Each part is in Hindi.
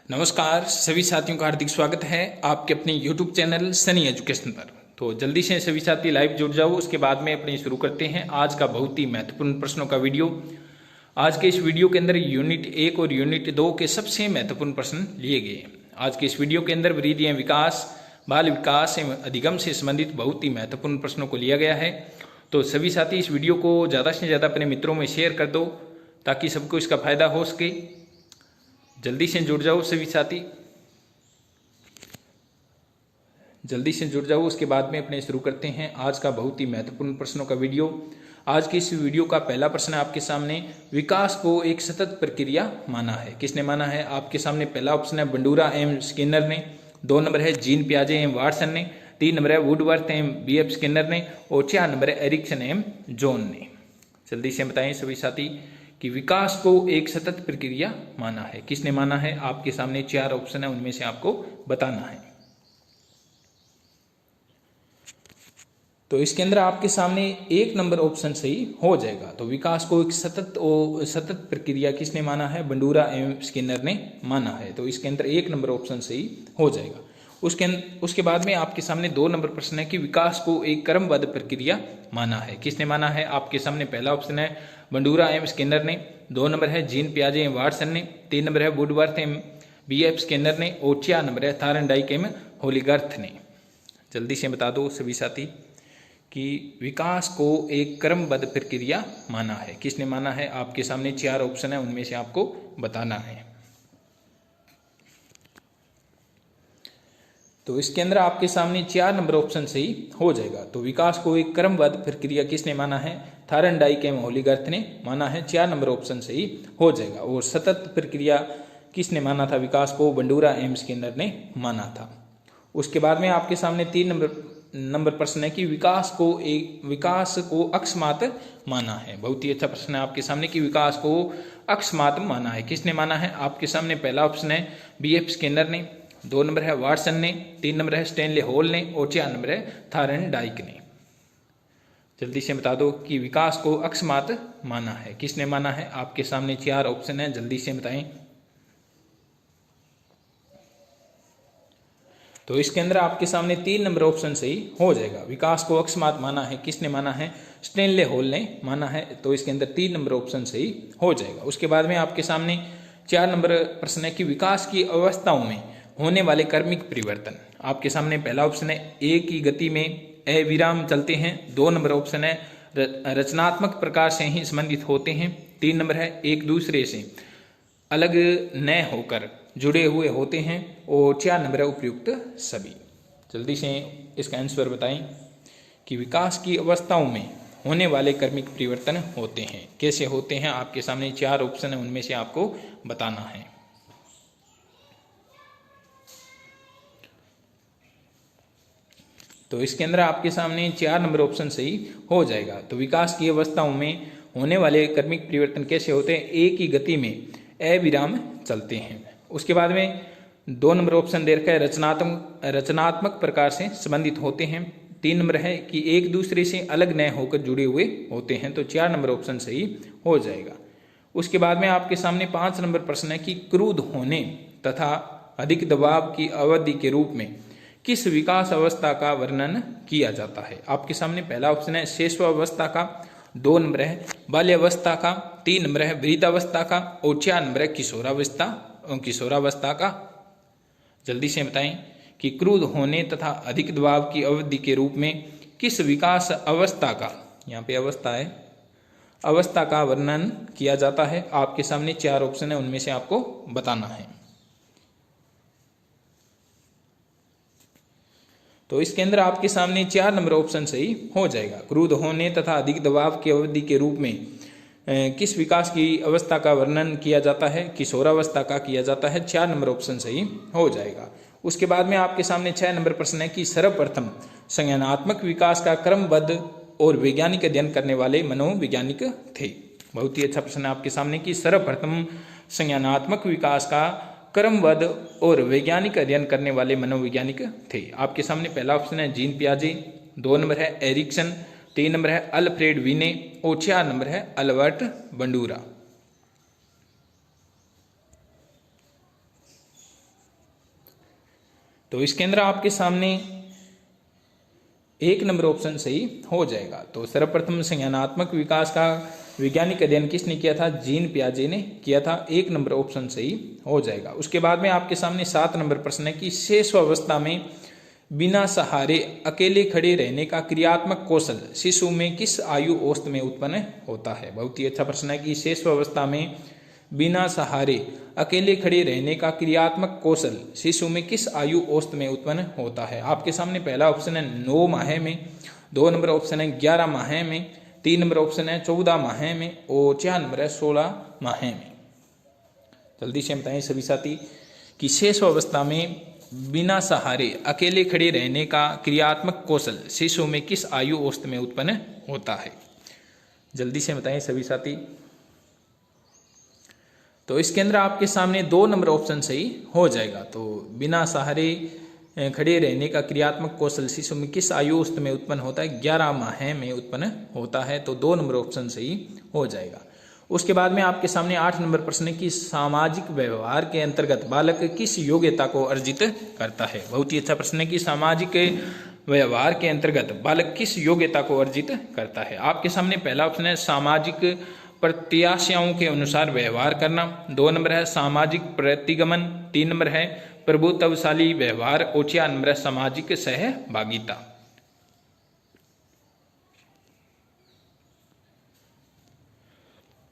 नमस्कार सभी साथियों का हार्दिक स्वागत है आपके अपने YouTube चैनल सनी एजुकेशन पर। तो जल्दी से सभी साथी लाइव जुड़ जाओ, उसके बाद में अपने शुरू करते हैं आज का बहुत ही महत्वपूर्ण प्रश्नों का वीडियो। आज के इस वीडियो के अंदर यूनिट 1 और यूनिट 2 के सबसे महत्वपूर्ण प्रश्न लिए गए हैं। आज के इस वीडियो के अंदर वृद्धि एवं विकास, बाल विकास एवं अधिगम से संबंधित बहुत ही महत्वपूर्ण प्रश्नों को लिया गया है। तो सभी साथी इस वीडियो को ज़्यादा से ज़्यादा अपने मित्रों में शेयर कर दो ताकि सबको इसका फायदा हो सके। जल्दी से जुड़ जाओ सभी साथी, जल्दी से जुड़ जाओ, उसके बाद में अपने शुरू करते हैं आज का बहुत ही महत्वपूर्ण प्रश्नों का वीडियो। आज की इस वीडियो का पहला प्रश्न है आपके सामने, विकास को एक सतत प्रक्रिया माना है। किसने माना है? आपके सामने पहला ऑप्शन है बंडूरा एवं स्किनर ने, 2 नंबर है जीन पियाजे एवं वाटसन ने, 3 नंबर है वुडवर्थ एवं BF स्किनर ने और 4 नंबर है एरिक्सन एवं जॉन ने। जल्दी से बताएं सभी साथी कि विकास को एक सतत प्रक्रिया माना है। किसने माना है? आपके सामने 4 ऑप्शन है, उनमें से आपको बताना है। तो इसके अंदर आपके सामने 1 नंबर ऑप्शन सही हो जाएगा। तो विकास को एक सतत प्रक्रिया किसने माना है? बंडूरा एवं स्किनर ने माना है। तो इसके अंदर 1 नंबर ऑप्शन सही हो जाएगा। उसके बाद में आपके सामने 2 नंबर प्रश्न है कि विकास को एक क्रमबद्ध प्रक्रिया माना है। किसने माना है? आपके सामने पहला ऑप्शन है बंडूरा एवं स्किनर ने, 2 नंबर है जीन पियाजे एवं वाटसन ने, 3 नंबर है वुडवर्थ एवं BF स्किनर ने और 4 नंबर है थायरनडाइक एवं होलीगर्थ ने। जल्दी से बता दो सभी साथी कि विकास को एक क्रमबद्ध प्रक्रिया माना है। किसने माना है? आपके सामने 4 ऑप्शन है, उनमें से आपको बताना है। तो इसके अंदर आपके सामने 4 नंबर ऑप्शन सही हो जाएगा। तो विकास को एक क्रमबद्ध प्रक्रिया किसने माना है? थायरनडाइक एवं होलीगर्थ ने माना है। 4 नंबर ऑप्शन सही हो जाएगा। और सतत प्रक्रिया किसने माना था? विकास को बंडूरा एवं स्किनर ने माना था। उसके बाद में आपके सामने 3 नंबर प्रश्न है कि विकास को अकस्मात माना है। बहुत ही अच्छा प्रश्न है आपके सामने कि विकास को अकस्मात माना है। किसने माना है? आपके सामने पहला ऑप्शन है BF स्किनर ने, 2 नंबर है वाटसन ने, 3 नंबर है स्टैनले हॉल ने और 4 नंबर है थायरनडाइक ने। जल्दी से बता दो कि विकास को अकस्मात माना है। किसने माना है? आपके सामने 4 ऑप्शन है, जल्दी से बताएं। तो इसके अंदर आपके सामने 3 नंबर ऑप्शन सही हो जाएगा। विकास को अकस्मात माना है, किसने माना है? स्टैनले हॉल ने माना है। तो इसके अंदर 3 नंबर ऑप्शन सही हो जाएगा। उसके बाद में आपके सामने 4 नंबर प्रश्न है कि विकास की अवस्थाओं में होने वाले क्रमिक परिवर्तन। आपके सामने पहला ऑप्शन है एक ही गति में अविराम चलते हैं, 2 नंबर ऑप्शन है रचनात्मक प्रकार से ही संबंधित होते हैं, 3 नंबर है एक दूसरे से अलग न होकर जुड़े हुए होते हैं और 4 नंबर है उपयुक्त सभी। जल्दी से इसका आंसर बताएं कि विकास की अवस्थाओं में होने वाले क्रमिक परिवर्तन होते हैं। कैसे होते हैं? आपके सामने 4 ऑप्शन है, उनमें से आपको बताना है। तो इसके अंदर आपके सामने 4 नंबर ऑप्शन सही हो जाएगा। तो विकास की अवस्थाओं में होने वाले क्रमिक परिवर्तन कैसे होते हैं? एक ही गति में अविराम चलते हैं। उसके बाद में 2 नंबर ऑप्शन दे रखा है रचनात्मक प्रकार से संबंधित होते हैं, 3 नंबर है कि एक दूसरे से अलग न होकर जुड़े हुए होते हैं। तो 4 नंबर ऑप्शन सही हो जाएगा। उसके बाद में आपके सामने 5 नंबर प्रश्न है कि क्रुद्ध होने तथा अधिक दबाव की अवधि के रूप में किस विकास अवस्था का वर्णन किया जाता है? आपके सामने पहला ऑप्शन है शैशवावस्था का, 2 नंबर है बाल्यावस्था का, 3 नंबर है वृद्धावस्था का और 4 नंबर है किशोरावस्था का। जल्दी से बताएं कि क्रुद्ध होने तथा अधिक दबाव की अवधि के रूप में किस विकास अवस्था का, यहाँ पे अवस्था है, अवस्था का वर्णन किया जाता है। आपके सामने 4 ऑप्शन है, उनमें से आपको बताना है। तो इसके अंदर आपके सामने 4 नंबर ऑप्शन सही हो जाएगा। क्रुद्ध होने तथा अधिक दबाव की अवधि के रूप में किस विकास की अवस्था का वर्णन किया जाता है? किशोरावस्था का किया जाता है। 4 नंबर ऑप्शन सही हो जाएगा। उसके बाद में आपके सामने 6 नंबर प्रश्न है कि सर्वप्रथम संज्ञानात्मक विकास का क्रमबद्ध और वैज्ञानिक अध्ययन करने वाले मनोवैज्ञानिक थे। बहुत ही अच्छा प्रश्न है आपके सामने कि सर्वप्रथम संज्ञानात्मक विकास का क्रमबद्ध और वैज्ञानिक अध्ययन करने वाले मनोवैज्ञानिक थे। आपके सामने पहला ऑप्शन है जीन पियाजे, 2 नंबर है एरिक्सन, 3 नंबर है अल्फ्रेड वीने और 4 नंबर है अल्बर्ट बंडूरा। तो इसके अंदर आपके सामने 1 नंबर ऑप्शन सही हो जाएगा। तो सर्वप्रथम संज्ञानात्मक विकास का वैज्ञानिक अध्ययन किसने किया था? जीन पियाजे ने किया था। 1 नंबर ऑप्शन सही हो जाएगा। उसके बाद में आपके सामने 7 नंबर प्रश्न है कि शेष अवस्था में बिना सहारे अकेले खड़े रहने का क्रियात्मक कौशल शिशु में किस आयु औसत में उत्पन्न होता है? बहुत ही अच्छा प्रश्न है कि शेष अवस्था में बिना सहारे अकेले खड़े रहने का क्रियात्मक कौशल शिशु में किस आयु औसत में उत्पन्न होता है? आपके सामने पहला ऑप्शन है 9 माह में, 2 नंबर ऑप्शन है 11 माह में, 3 नंबर ऑप्शन है 14 माह में और 4 नंबर है 16 माह में। जल्दी से बताएं सभी साथी कि शेष अवस्था में बिना सहारे अकेले खड़े रहने का क्रियात्मक कौशल शिशु में किस आयु औसत में उत्पन्न होता है? जल्दी से बताएं सभी साथी। तो इसके अंदर आपके सामने 2 नंबर ऑप्शन सही हो जाएगा। तो बिना सहारे खड़े रहने का क्रियात्मक कौशल शिशु में किस आयु औसत में उत्पन्न होता है? 11 माह में उत्पन्न होता है। तो 2 नंबर ऑप्शन सही हो जाएगा। उसके बाद में आपके सामने 8 नंबर प्रश्न की सामाजिक व्यवहार के अंतर्गत बालक किस योग्यता को अर्जित करता है? बहुत ही अच्छा प्रश्न है कि सामाजिक व्यवहार के अंतर्गत बालक किस योग्यता को अर्जित करता है? आपके सामने पहला ऑप्शन है सामाजिक प्रत्याशाओं के अनुसार व्यवहार करना, 2 नंबर है सामाजिक प्रतिगमन, 3 नंबर है प्रभुत्वशाली व्यवहार और 4 नंबर है सामाजिक सहभागिता।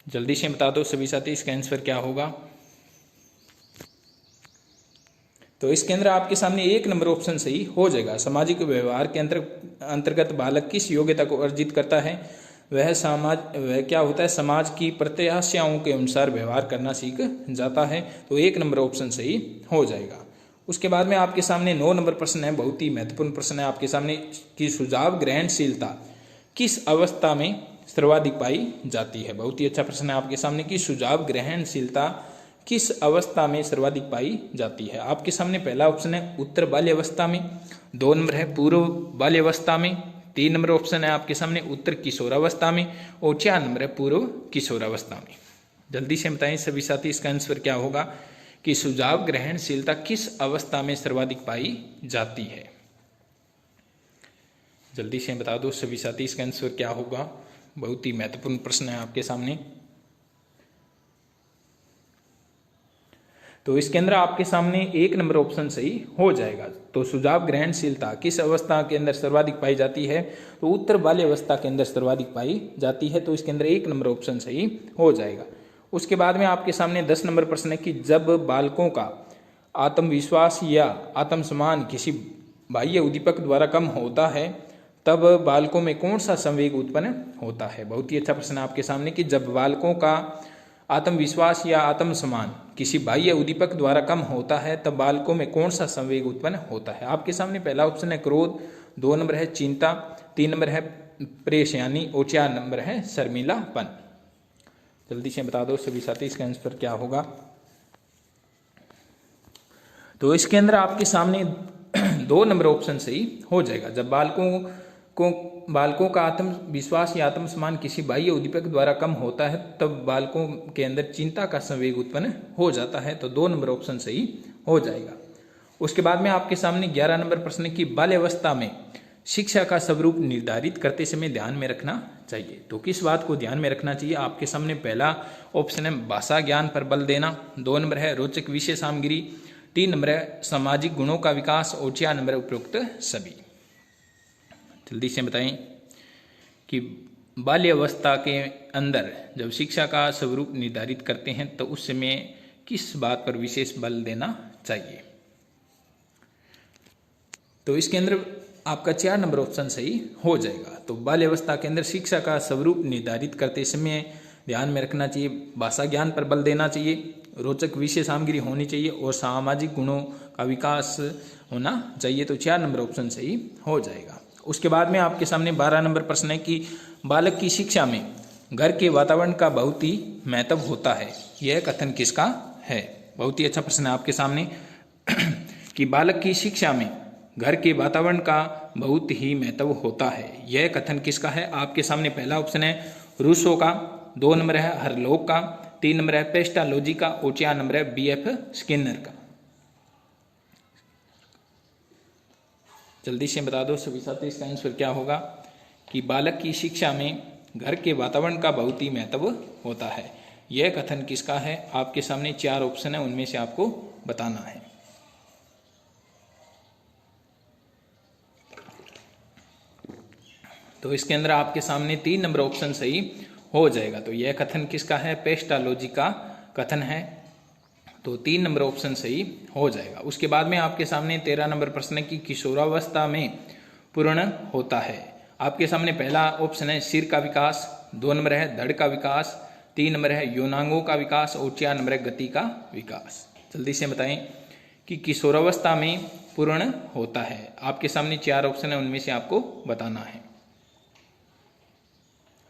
जल्दी से बता दो सभी साथी इसका आंसर क्या होगा। तो इसके अंदर आपके सामने 1 नंबर ऑप्शन सही हो जाएगा। सामाजिक व्यवहार के अंतर्गत बालक किस योग्यता को अर्जित करता है? वह क्या होता है? समाज की प्रत्याशाओं के अनुसार व्यवहार करना सीख जाता है। तो 1 नंबर ऑप्शन सही हो जाएगा। उसके बाद में आपके सामने 9 नंबर प्रश्न है, बहुत ही महत्वपूर्ण प्रश्न है आपके सामने कि सुझाव ग्रहणशीलता किस अवस्था में सर्वाधिक पाई जाती है? बहुत ही अच्छा प्रश्न है आपके सामने कि सुझाव ग्रहणशीलता किस अवस्था में सर्वाधिक पाई जाती है? आपके सामने पहला ऑप्शन है उत्तर बाल्यावस्था में, 2 नंबर है पूर्व बाल्यावस्था में, 3 नंबर ऑप्शन है आपके सामने उत्तर किशोरावस्था में और 4 नंबर है पूर्व किशोरावस्था में। जल्दी से बताएं सभी साथी इसका आंसर क्या होगा कि सुझाव ग्रहणशीलता किस अवस्था में सर्वाधिक पाई जाती है? जल्दी से बता दो सभी साथी इसका आंसर क्या होगा। बहुत ही महत्वपूर्ण प्रश्न है आपके सामने। तो इसके अंदर आपके सामने 1 नंबर ऑप्शन सही हो जाएगा। तो सुझाव ग्रहणशीलता किस अवस्था के अंदर सर्वाधिक पाई जाती है? तो उत्तर बाल्यावस्था के अंदर सर्वाधिक पाई जाती है। तो इसके अंदर 1 नंबर ऑप्शन सही हो जाएगा। उसके बाद में आपके सामने 10 नंबर प्रश्न है कि जब बालकों का आत्मविश्वास या आत्मसम्मान किसी बाह्य उद्दीपक द्वारा कम होता है तब बालकों में कौन सा संवेग उत्पन्न होता है? बहुत ही अच्छा प्रश्न है आपके सामने कि जब बालकों का आत्मविश्वास या आत्मसम्मान किसी बाह्य उद्दीपक द्वारा कम होता है तब बालकों में कौन सा संवेग उत्पन्न होता है? आपके सामने पहला ऑप्शन है क्रोध, 2 नंबर है चिंता, 3 नंबर है परेशानी और 4 नंबर है शर्मिलापन। जल्दी से बता दो सभी साथी इसका आंसर क्या होगा। तो इसके अंदर आपके सामने 2 नंबर ऑप्शन सही हो जाएगा। जब बालकों का आत्मविश्वास या आत्मसम्मान किसी बाह्य उद्दीपक द्वारा कम होता है तब बालकों के अंदर चिंता का संवेग उत्पन्न हो जाता है। तो 2 नंबर ऑप्शन सही हो जाएगा। उसके बाद में आपके सामने 11 नंबर प्रश्न की बाल्यावस्था में शिक्षा का स्वरूप निर्धारित करते समय ध्यान में रखना चाहिए। तो किस बात को ध्यान में रखना चाहिए? आपके सामने पहला ऑप्शन है भाषा ज्ञान पर बल देना, 2 नंबर है रोचक विषय सामग्री, 3 नंबर है सामाजिक गुणों का विकास और 4 नंबर उपरोक्त सभी। जल्दी से बताएं कि बाल्यावस्था के अंदर जब शिक्षा का स्वरूप निर्धारित करते हैं तो उस समय किस बात पर विशेष बल देना चाहिए? तो इसके अंदर आपका 4 नंबर ऑप्शन सही हो जाएगा। तो बाल्यावस्था के अंदर शिक्षा का स्वरूप निर्धारित करते समय ध्यान में रखना चाहिए, भाषा ज्ञान पर बल देना चाहिए, रोचक विषय सामग्री होनी चाहिए और सामाजिक गुणों का विकास होना चाहिए। तो 4 नंबर ऑप्शन सही हो जाएगा। उसके बाद में आपके सामने 12 नंबर प्रश्न है कि बालक की शिक्षा में घर के वातावरण का बहुत ही महत्व होता है, यह कथन किसका है? बहुत ही अच्छा प्रश्न है आपके सामने कि बालक की शिक्षा में घर के वातावरण का बहुत ही महत्व होता है, यह कथन किसका है? आपके सामने पहला ऑप्शन है रूसो का, 2 नंबर है हरलोक का, 3 नंबर है पेस्टालोजी का और 4 नंबर है BF स्किनर का। जल्दी से बता दो सभी साथी, इसका आंसर क्या होगा कि बालक की शिक्षा में घर के वातावरण का बहुत ही महत्व होता है। यह कथन किसका है? आपके सामने 4 ऑप्शन है, उनमें से आपको बताना है। तो इसके अंदर आपके सामने 3 नंबर ऑप्शन सही हो जाएगा। तो यह कथन किसका है? पेस्टालोजी का कथन है, तो 3 नंबर ऑप्शन सही हो जाएगा। उसके बाद में आपके सामने 13 नंबर प्रश्न है कि किशोरावस्था में पूर्ण होता है। आपके सामने पहला ऑप्शन है सिर का विकास, 2 नंबर है धड़ का विकास, 3 नंबर है यौनांगों का विकास और 4 नंबर है गति का विकास। जल्दी से बताएं कि किशोरावस्था में पूर्ण होता है। आपके सामने 4 ऑप्शन है, उनमें से आपको बताना है।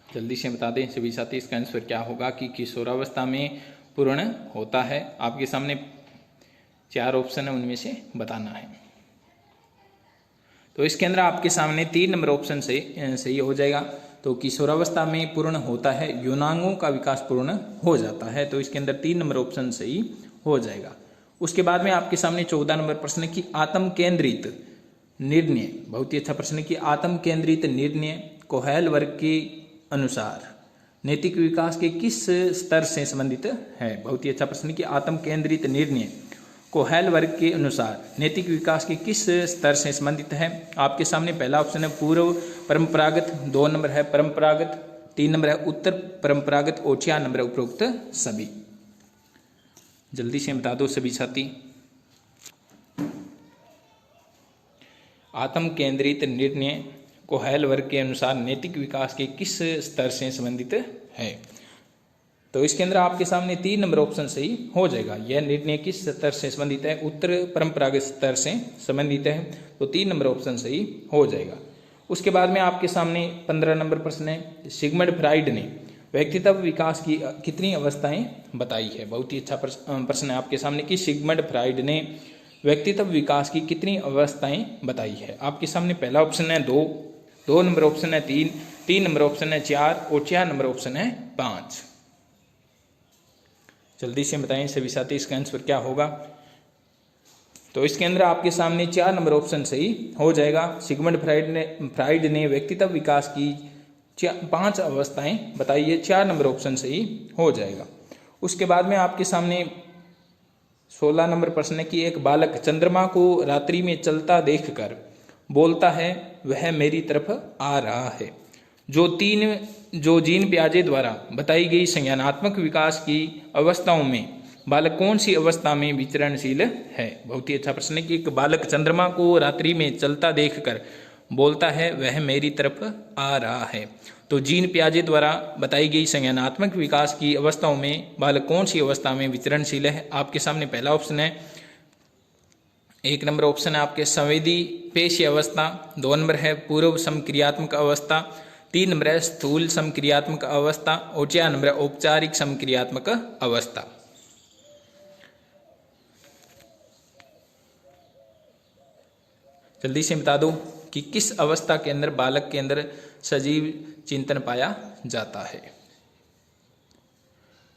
जल्दी से बता दें सभी साथी, इसका आंसर क्या होगा कि किशोरावस्था में पूर्ण होता है। आपके सामने 4 ऑप्शन है, उनमें से बताना है। तो इसके अंदर आपके सामने 3 नंबर ऑप्शन से सही हो जाएगा। तो किशोरावस्था में पूर्ण होता है, यौनांगों का विकास पूर्ण हो जाता है। तो इसके अंदर 3 नंबर ऑप्शन सही हो जाएगा। उसके बाद में आपके सामने 14 नंबर प्रश्न की आत्म केंद्रित निर्णय, बहुत ही अच्छा प्रश्न की आत्म केंद्रित निर्णय कोहेल वर्ग के अनुसार नैतिक विकास के किस स्तर से संबंधित है? बहुत ही अच्छा प्रश्न कि आत्म केंद्रित निर्णय कोहेल वर्ग के अनुसार नैतिक विकास के किस स्तर से संबंधित है? आपके सामने पहला ऑप्शन है पूर्व परंपरागत, 2 नंबर है परंपरागत, 3 नंबर है उत्तर परंपरागत और 4 नंबर है उपरोक्त सभी। जल्दी से बता दो सभी साथी। आत्म केंद्रित निर्णय कोहेल वर्ग के अनुसार नैतिक विकास के किस स्तर से संबंधित है? तो इसके अंदर आपके सामने 3 नंबर ऑप्शन सही हो जाएगा। यह निर्णय किस स्तर से संबंधित है? उत्तर परंपरागत स्तर से संबंधित है, तो 3 नंबर ऑप्शन सही हो जाएगा। उसके बाद में आपके सामने 15 नंबर प्रश्न है सिगमंड फ्राइड ने व्यक्तित्व विकास की कितनी अवस्थाएं बताई है? बहुत ही अच्छा प्रश्न है आपके सामने कि सिगमंड फ्राइड ने व्यक्तित्व विकास की कितनी अवस्थाएं बताई है। आपके सामने पहला ऑप्शन है 2 नंबर ऑप्शन है 3 नंबर ऑप्शन है 4 और 4 नंबर ऑप्शन है 5। जल्दी से बताएं सभी साथी, इसका आंसर क्या होगा? तो इसके अंदर आपके सामने 4 नंबर ऑप्शन सही हो जाएगा। सिगमंड फ्राइड ने व्यक्तित्व विकास की 5 अवस्थाएं बताई है, 4 नंबर ऑप्शन सही हो जाएगा। उसके बाद में आपके सामने 16 नंबर प्रश्न है कि एक बालक चंद्रमा को रात्रि में चलता देखकर बोलता है वह मेरी तरफ आ रहा है। जो जीन पियाजे द्वारा बताई गई संज्ञानात्मक विकास की अवस्थाओं में बालक कौन सी अवस्था में विचरणशील है? बहुत ही अच्छा प्रश्न है कि एक बालक चंद्रमा को रात्रि में चलता देखकर बोलता है वह मेरी तरफ आ रहा है। तो जीन पियाजे द्वारा बताई गई संज्ञानात्मक विकास की अवस्थाओं में बालक कौन सी अवस्था में विचरणशील है? आपके सामने पहला ऑप्शन है 1 नंबर ऑप्शन है आपके संवेदी पेशीय अवस्था, 2 नंबर है पूर्व समक्रियात्मक अवस्था, 3 नंबर है स्थूल समक्रियात्मक अवस्था और 4 नंबर है औपचारिक समक्रियात्मक अवस्था। जल्दी से बता दो कि किस अवस्था के अंदर बालक के अंदर सजीव चिंतन पाया जाता है।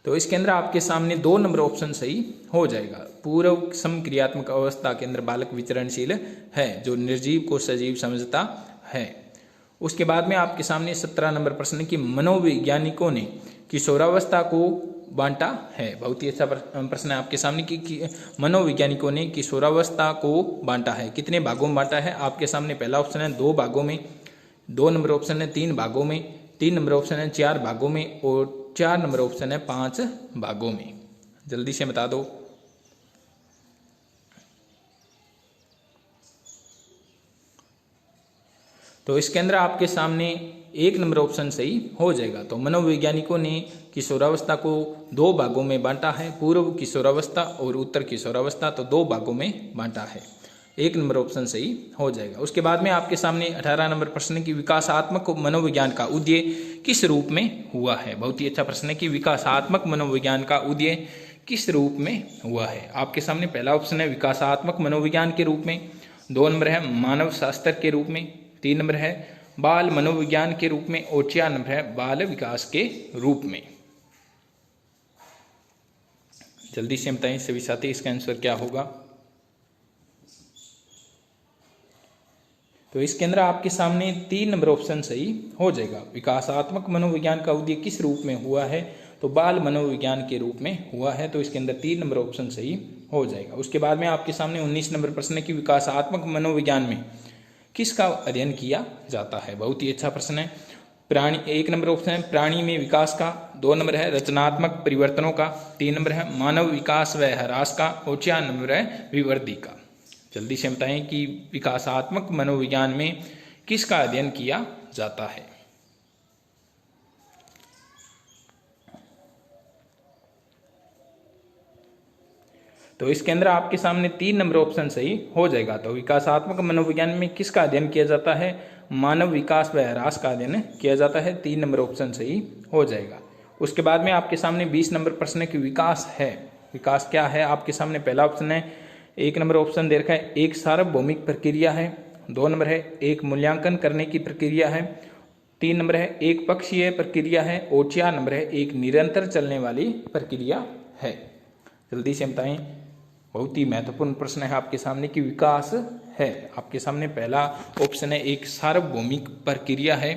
तो इसके अंदर आपके सामने 2 नंबर ऑप्शन सही हो जाएगा। पूर्व समक्रियात्मक अवस्था के अंदर बालक विचरणशील है, जो निर्जीव को सजीव समझता है। उसके बाद में आपके सामने 17 नंबर प्रश्न की मनोवैज्ञानिकों ने किशोरावस्था को बांटा है। बहुत ही अच्छा प्रश्न है आपके सामने कि मनोवैज्ञानिकों ने किशोरावस्था को बांटा है, कितने भागों में बांटा है? आपके सामने पहला ऑप्शन है 2 भागों में, 2 नंबर ऑप्शन है 3 भागों में, 3 नंबर ऑप्शन है 4 भागों में और 4 नंबर ऑप्शन है 5 भागों में। जल्दी से बता दो। तो इसके अंदर आपके सामने 1 नंबर ऑप्शन सही हो जाएगा। तो मनोवैज्ञानिकों ने किशोरावस्था को 2 भागों में बांटा है, पूर्व किशोरावस्था और उत्तर किशोरावस्था, तो 2 भागों में बांटा है। 1 नंबर ऑप्शन सही हो जाएगा। उसके बाद में आपके सामने 18 नंबर प्रश्न की विकासात्मक मनोविज्ञान का उदय किस रूप में हुआ है? बहुत ही अच्छा प्रश्न है कि विकासात्मक मनोविज्ञान का उदय किस रूप में हुआ है? आपके सामने पहला ऑप्शन है विकासात्मक मनोविज्ञान के रूप में, 2 नंबर है मानव शास्त्र के रूप में, 3 नंबर है बाल मनोविज्ञान के रूप में और 4 नंबर है बाल विकास के रूप में। जल्दी से बताएं सभी साथी, इसका आंसर क्या होगा? तो इसके अंदर आपके सामने 3 नंबर ऑप्शन सही हो जाएगा। विकासात्मक मनोविज्ञान का उदय किस रूप में हुआ है? तो बाल मनोविज्ञान के रूप में हुआ है। तो इसके अंदर 3 नंबर ऑप्शन सही हो जाएगा। उसके बाद में आपके सामने 19 नंबर प्रश्न है कि विकासात्मक मनोविज्ञान में किसका अध्ययन किया जाता है? बहुत ही अच्छा प्रश्न है। प्राणी 1 नंबर ऑप्शन है प्राणी में विकास का, 2 नंबर है रचनात्मक परिवर्तनों का, 3 नंबर है मानव विकास व ह्रास का और 4 नंबर है विवृद्धि का। जल्दी से बताएं कि विकासात्मक मनोविज्ञान में किसका अध्ययन किया जाता है? तो इसके अंदर आपके सामने 3 नंबर ऑप्शन सही हो जाएगा। तो विकासात्मक मनोविज्ञान में किसका अध्ययन किया जाता है? मानव विकास व ह्रास का अध्ययन किया जाता है। 3 नंबर ऑप्शन सही हो जाएगा। उसके बाद में आपके सामने 20 नंबर प्रश्न है कि विकास है, विकास क्या है? आपके सामने पहला ऑप्शन है, 1 नंबर ऑप्शन दे रखा है एक सार्वभौमिक प्रक्रिया है, 2 नंबर है एक मूल्यांकन करने की प्रक्रिया है, 3 नंबर है एक पक्षीय प्रक्रिया है और 4 नंबर है एक निरंतर चलने वाली प्रक्रिया है। जल्दी से बताएं। बहुत ही महत्वपूर्ण प्रश्न है आपके सामने कि विकास है। आपके सामने पहला ऑप्शन है एक सार्वभौमिक प्रक्रिया है,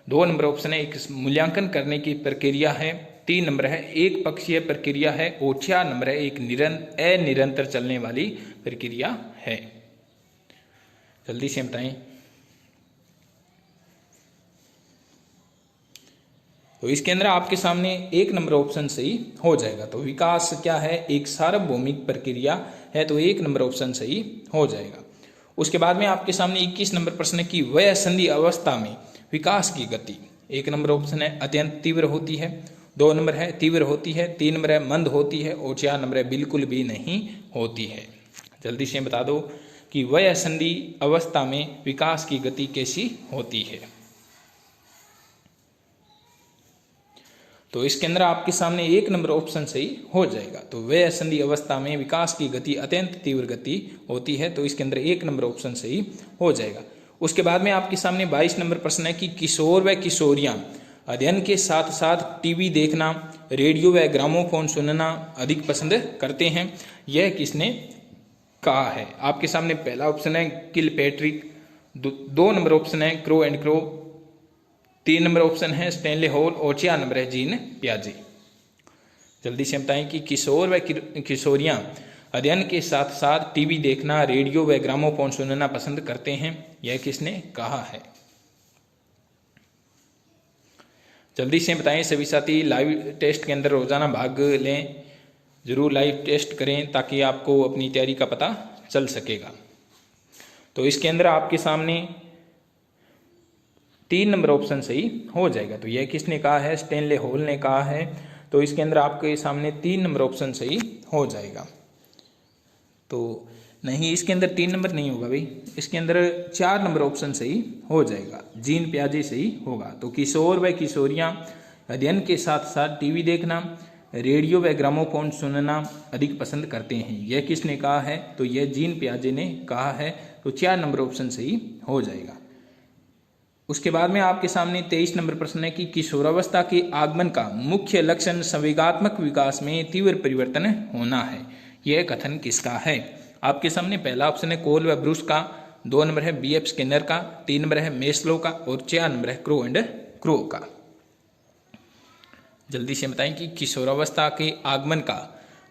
2 नंबर ऑप्शन है एक मूल्यांकन करने की प्रक्रिया है, 3 नंबर है एक पक्षीय प्रक्रिया है और 4 नंबर है एक अनिरंतर चलने वाली प्रक्रिया है। जल्दी से बताएं। तो इसके अंदर आपके सामने 1 नंबर ऑप्शन सही हो जाएगा। तो विकास क्या है? एक सार्वभौमिक प्रक्रिया है। तो 1 नंबर ऑप्शन सही हो जाएगा। उसके बाद में आपके सामने 21 नंबर प्रश्न की वयस्संधि अवस्था में विकास की गति 1 नंबर ऑप्शन है अत्यंत तीव्र होती है, 2 नंबर है तीव्र होती है, 3 नंबर है मंद होती है और 4 नंबर है बिल्कुल भी नहीं होती है। जल्दी से बता दो कि वयस्संधि अवस्था में विकास की गति कैसी होती है? तो इसके अंदर आपके सामने 1 नंबर ऑप्शन सही हो जाएगा। तो वयस्संधि अवस्था में विकास की गति अत्यंत तीव्र गति होती है। तो इसके अंदर 1 नंबर ऑप्शन सही हो जाएगा। उसके बाद में आपके सामने 22 नंबर प्रश्न है कि किशोर व किशोरियां अध्ययन के साथ साथ टीवी देखना, रेडियो व ग्रामोफोन सुनना अधिक पसंद करते हैं। यह किसने कहा है? आपके सामने पहला ऑप्शन है किलपैट्रिक, 2 नंबर ऑप्शन है crow and crow, 3 number option है स्टैनले हॉल और 4 नंबर है जीन पियाजे। जल्दी से बताएं कि किशोर व किशोरियां अध्ययन के साथ साथ टीवी देखना, रेडियो व ग्रामोफोन सुनना पसंद करते हैं। यह किसने कहा है? जल्दी से बताएं। सभी साथी लाइव टेस्ट के अंदर रोजाना भाग लें, जरूर लाइव टेस्ट करें ताकि आपको अपनी तैयारी का पता चल सकेगा। तो इसके अंदर आपके सामने 3 नंबर ऑप्शन सही हो जाएगा। तो यह किसने कहा है? स्टैनले हॉल ने कहा है। तो इसके अंदर आपके सामने 3 नंबर ऑप्शन सही हो जाएगा। तो नहीं, इसके अंदर 3 नंबर नहीं होगा भाई, इसके अंदर 4 नंबर ऑप्शन सही हो जाएगा। जीन पियाजे सही होगा। तो किशोर व किशोरियां अध्ययन के साथ साथ टीवी देखना, रेडियो व ग्रामोफोन सुनना अधिक पसंद करते हैं। यह किसने कहा है? तो यह जीन पियाजे ने कहा है। तो 4 नंबर ऑप्शन सही हो जाएगा। उसके बाद में आपके सामने 23 नंबर प्रश्न है कि किशोरावस्था के आगमन का मुख्य लक्षण संवेगात्मक विकास में तीव्र परिवर्तन होना है। यह कथन किसका है? आपके सामने पहला ऑप्शन है कोल व ब्रूस का, 2 नंबर है BF स्किनर का, 3 नंबर है मेस्लो का और 4 नंबर है क्रो एंड क्रो का। जल्दी से बताएं कि किशोरावस्था के आगमन का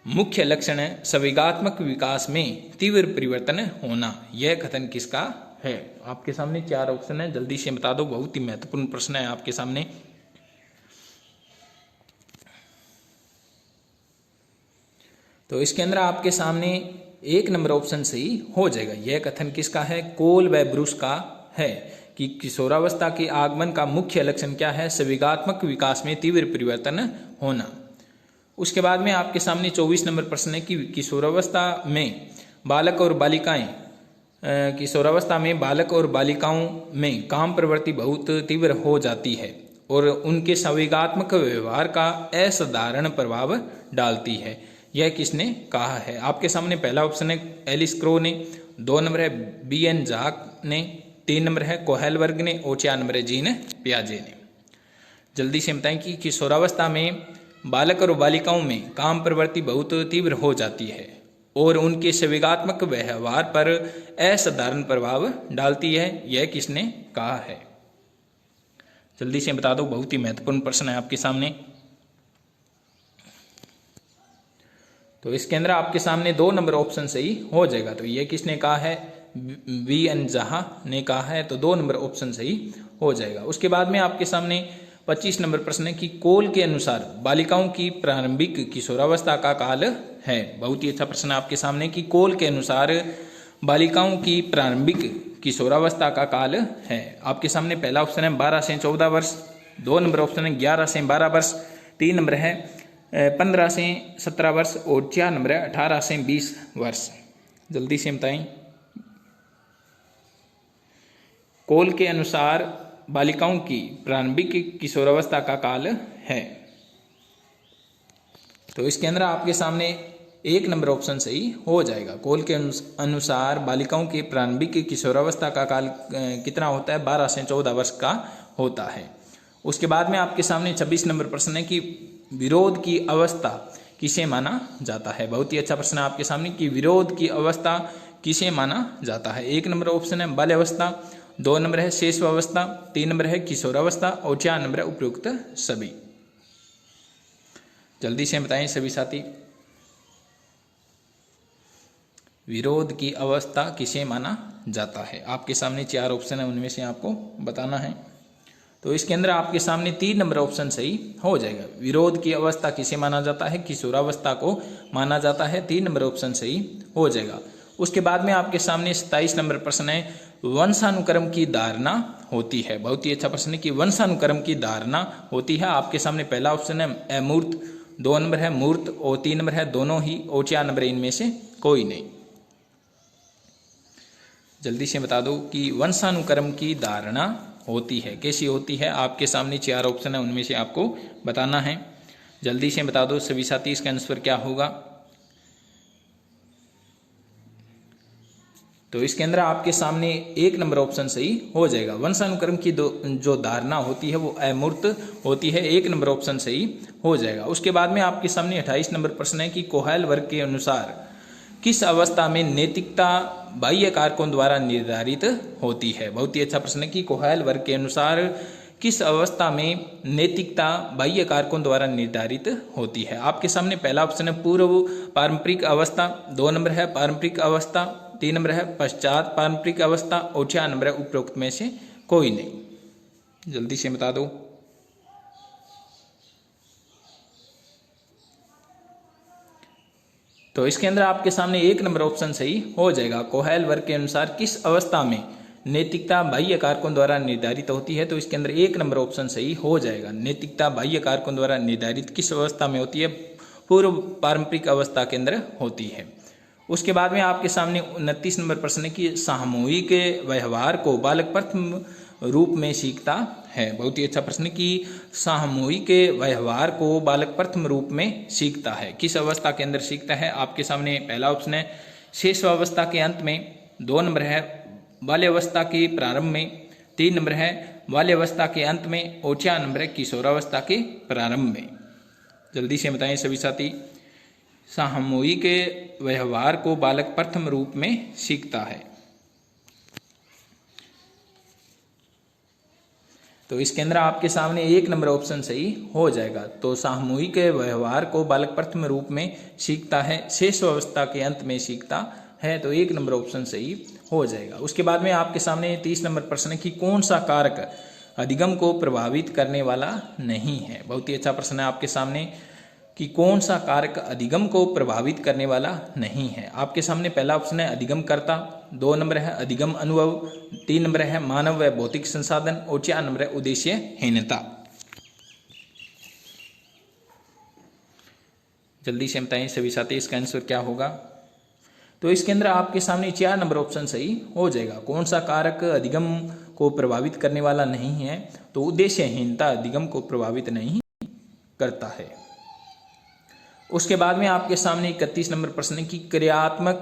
मुख्य लक्षण है संवेगात्मक विकास में तीव्र परिवर्तन होना। यह कथन किसका है? आपके सामने 4 ऑप्शन है, जल्दी से बता दो। बहुत ही महत्वपूर्ण प्रश्न है आपके सामने। तो इसके अंदर आपके सामने 1 नंबर ऑप्शन सही हो जाएगा। यह कथन किसका है? कोल व ब्रूस का है कि किशोरावस्था के आगमन का मुख्य लक्षण क्या है? संवेगात्मक विकास में तीव्र परिवर्तन होना। उसके बाद में आपके सामने 24 नंबर प्रश्न है कि किशोरावस्था में बालक और बालिकाएं किशोरावस्था में बालक और बालिकाओं में काम प्रवृत्ति बहुत तीव्र हो जाती है और उनके संवेगात्मक व्यवहार का असाधारण प्रभाव डालती है। यह किसने कहा है? आपके सामने पहला ऑप्शन है एलिस क्रो ने, 2 नंबर है BN जाक ने, 3 नंबर है कोहेलबर्ग ने और 4 नंबर है जीन पियाजे ने। जल्दी से बताएं कि किशोरावस्था में बालक और बालिकाओं में काम प्रवृत्ति बहुत तीव्र हो जाती है और उनके संवेगात्मक व्यवहार पर असाधारण प्रभाव डालती है, यह किसने कहा है? जल्दी से बता दो, बहुत ही महत्वपूर्ण प्रश्न है आपके सामने। तो इसके अंदर आपके सामने 2 नंबर ऑप्शन सही हो जाएगा। तो यह किसने कहा है? V.N. जहा ने कहा है, तो 2 नंबर ऑप्शन सही हो जाएगा। उसके बाद में आपके सामने 25 नंबर प्रश्न है कि कोल के अनुसार बालिकाओं की प्रारंभिक किशोरावस्था का काल है। बहुत ही अच्छा प्रश्न है आपके सामने कि कोल के अनुसार बालिकाओं की प्रारंभिक किशोरावस्था का काल है। आपके सामने पहला ऑप्शन है 12 से 14 वर्ष, 2 नंबर ऑप्शन है 11 से 12 वर्ष, 3 नंबर है 15 से 17 वर्ष और 4 नंबर है 18 से 20 वर्ष। जल्दी से बताएं। कोल के अनुसार बालिकाओं की प्रारंभिक किशोरावस्था का काल है। तो इसके अंदर आपके सामने 1 नंबर ऑप्शन सही हो जाएगा। कोल के अनुसार बालिकाओं की प्रारंभिक किशोरावस्था का काल कितना होता है? 12 से 14 वर्ष का होता है। उसके बाद में आपके सामने 26 नंबर प्रश्न है कि विरोध की अवस्था किसे माना जाता है। बहुत ही अच्छा प्रश्न है आपके सामने कि विरोध की अवस्था किसे माना जाता है। 1 नंबर ऑप्शन है बाल्यावस्था, 2 नंबर है शैशवावस्था, 3 नंबर है किशोरावस्था और 4 नंबर है उपयुक्त सभी। जल्दी से बताएं सभी साथी, विरोध की अवस्था किसे माना जाता है। आपके सामने 4 ऑप्शन है, उनमें से आपको बताना है। तो इसके अंदर आपके सामने 3 नंबर ऑप्शन सही हो जाएगा। विरोध की अवस्था किसे माना जाता है? किशोरावस्था को माना जाता है। 3 नंबर ऑप्शन सही हो जाएगा। उसके बाद में आपके सामने 27 नंबर प्रश्न है वंशानुक्रम की धारणा होती है। बहुत ही अच्छा प्रश्न है कि वंशानुक्रम की धारणा होती है। आपके सामने पहला ऑप्शन है अमूर्त, 2 नंबर है मूर्त और 3 नंबर है दोनों ही और 4 नंबर इनमें से कोई नहीं। जल्दी से बता दो कि वंशानुक्रम की धारणा होती है, कैसी होती है? आपके सामने 4 ऑप्शन है, उनमें से आपको बताना है। जल्दी से बता दो सभी साथी, इसका आंसर क्या होगा? तो इसके अंदर आपके सामने 1 नंबर ऑप्शन सही हो जाएगा। वंशानुक्रम की जो धारणा होती है वो अमूर्त होती है। 1 नंबर ऑप्शन सही हो जाएगा। उसके बाद में आपके सामने 28 नंबर प्रश्न है कि कोहेल वर्ग के अनुसार किस अवस्था में नैतिकता बाह्य कारकों द्वारा निर्धारित होती है। बहुत ही अच्छा प्रश्न है कि कोहेल वर्ग के अनुसार किस अवस्था में नैतिकता बाह्य कारकों द्वारा निर्धारित होती है। आपके सामने पहला ऑप्शन है पूर्व पारंपरिक अवस्था, 2 नंबर है पारंपरिक अवस्था, 3 नंबर है पश्चात पारंपरिक अवस्था और 4 नंबर है उपरोक्त में से कोई नहीं। जल्दी से बता दो। तो इसके अंदर आपके सामने 1 नंबर ऑप्शन सही हो जाएगा। कोहेल वर्ग के अनुसार किस अवस्था में नैतिकता बाह्य कारकों द्वारा निर्धारित होती है, तो इसके अंदर 1 नंबर ऑप्शन सही हो जाएगा। नैतिकता बाह्य कारकों द्वारा निर्धारित किस अवस्था में होती है? पूर्व पारंपरिक अवस्था के अंदर होती है। उसके बाद में आपके सामने 29 नंबर प्रश्न है कि सामूहिक व्यवहार को बालक प्रथम रूप में सीखता है। बहुत ही अच्छा प्रश्न कि सामूहिक व्यवहार को बालक प्रथम रूप में सीखता है। किस अवस्था के अंदर सीखता है? आपके सामने पहला ऑप्शन है शैशवावस्था के अंत में, 2 नंबर है बाल्यावस्था के प्रारंभ में, 3 नंबर है बाल्यावस्था के अंत में और 4 नंबर है किशोरावस्था के प्रारंभ में। जल्दी से बताएं सभी साथी, सामूहिक व्यवहार को बालक प्रथम रूप में सीखता है। तो इसके अंदर आपके सामने 1 नंबर ऑप्शन सही हो जाएगा। तो सामूहिक व्यवहार को बालक प्रथम रूप में सीखता है, शेष अवस्था के अंत में सीखता है, तो 1 नंबर ऑप्शन सही हो जाएगा। उसके बाद में आपके सामने 30 नंबर प्रश्न है कि कौन सा कारक अधिगम को प्रभावित करने वाला नहीं है। बहुत ही अच्छा प्रश्न है आपके सामने कि कौन सा कारक अधिगम को प्रभावित करने वाला नहीं है। आपके सामने पहला ऑप्शन है अधिगम कर्ता, 2 नंबर है अधिगम अनुभव, 3 नंबर है मानव व भौतिक संसाधन और 4 नंबर है उद्देश्यहीनता। जल्दी से बताएं सभी साथी, इसका आंसर क्या होगा? तो इसके अंदर आपके सामने 4 नंबर ऑप्शन सही हो जाएगा। कौन सा कारक अधिगम को प्रभावित करने वाला नहीं है? तो उद्देश्यहीनता अधिगम को प्रभावित नहीं करता है। उसके बाद में आपके सामने 31 नंबर प्रश्न की क्रियात्मक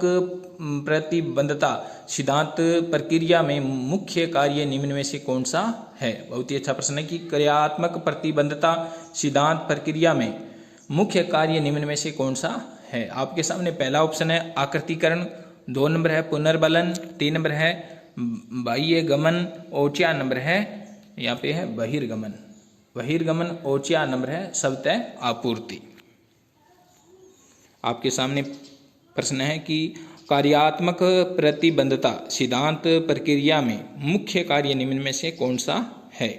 प्रतिबद्धता सिद्धांत प्रक्रिया में मुख्य कार्य निम्न में से कौन सा है। बहुत ही अच्छा प्रश्न है कि क्रियात्मक प्रतिबद्धता सिद्धांत प्रक्रिया में मुख्य कार्य निम्न में से कौन सा है। आपके सामने पहला ऑप्शन है आकृतिकरण, 2 नंबर है पुनर्बलन, 3 नंबर है बाह्य गमन और 4 नंबर है यहाँ पे है बहिर्गमन। बहिर्गमन और 4 नंबर है स्वतः आपूर्ति। आपके सामने प्रश्न है कि कार्यात्मक प्रतिबद्धता सिद्धांत प्रक्रिया में मुख्य कार्य निम्न में से कौन सा है।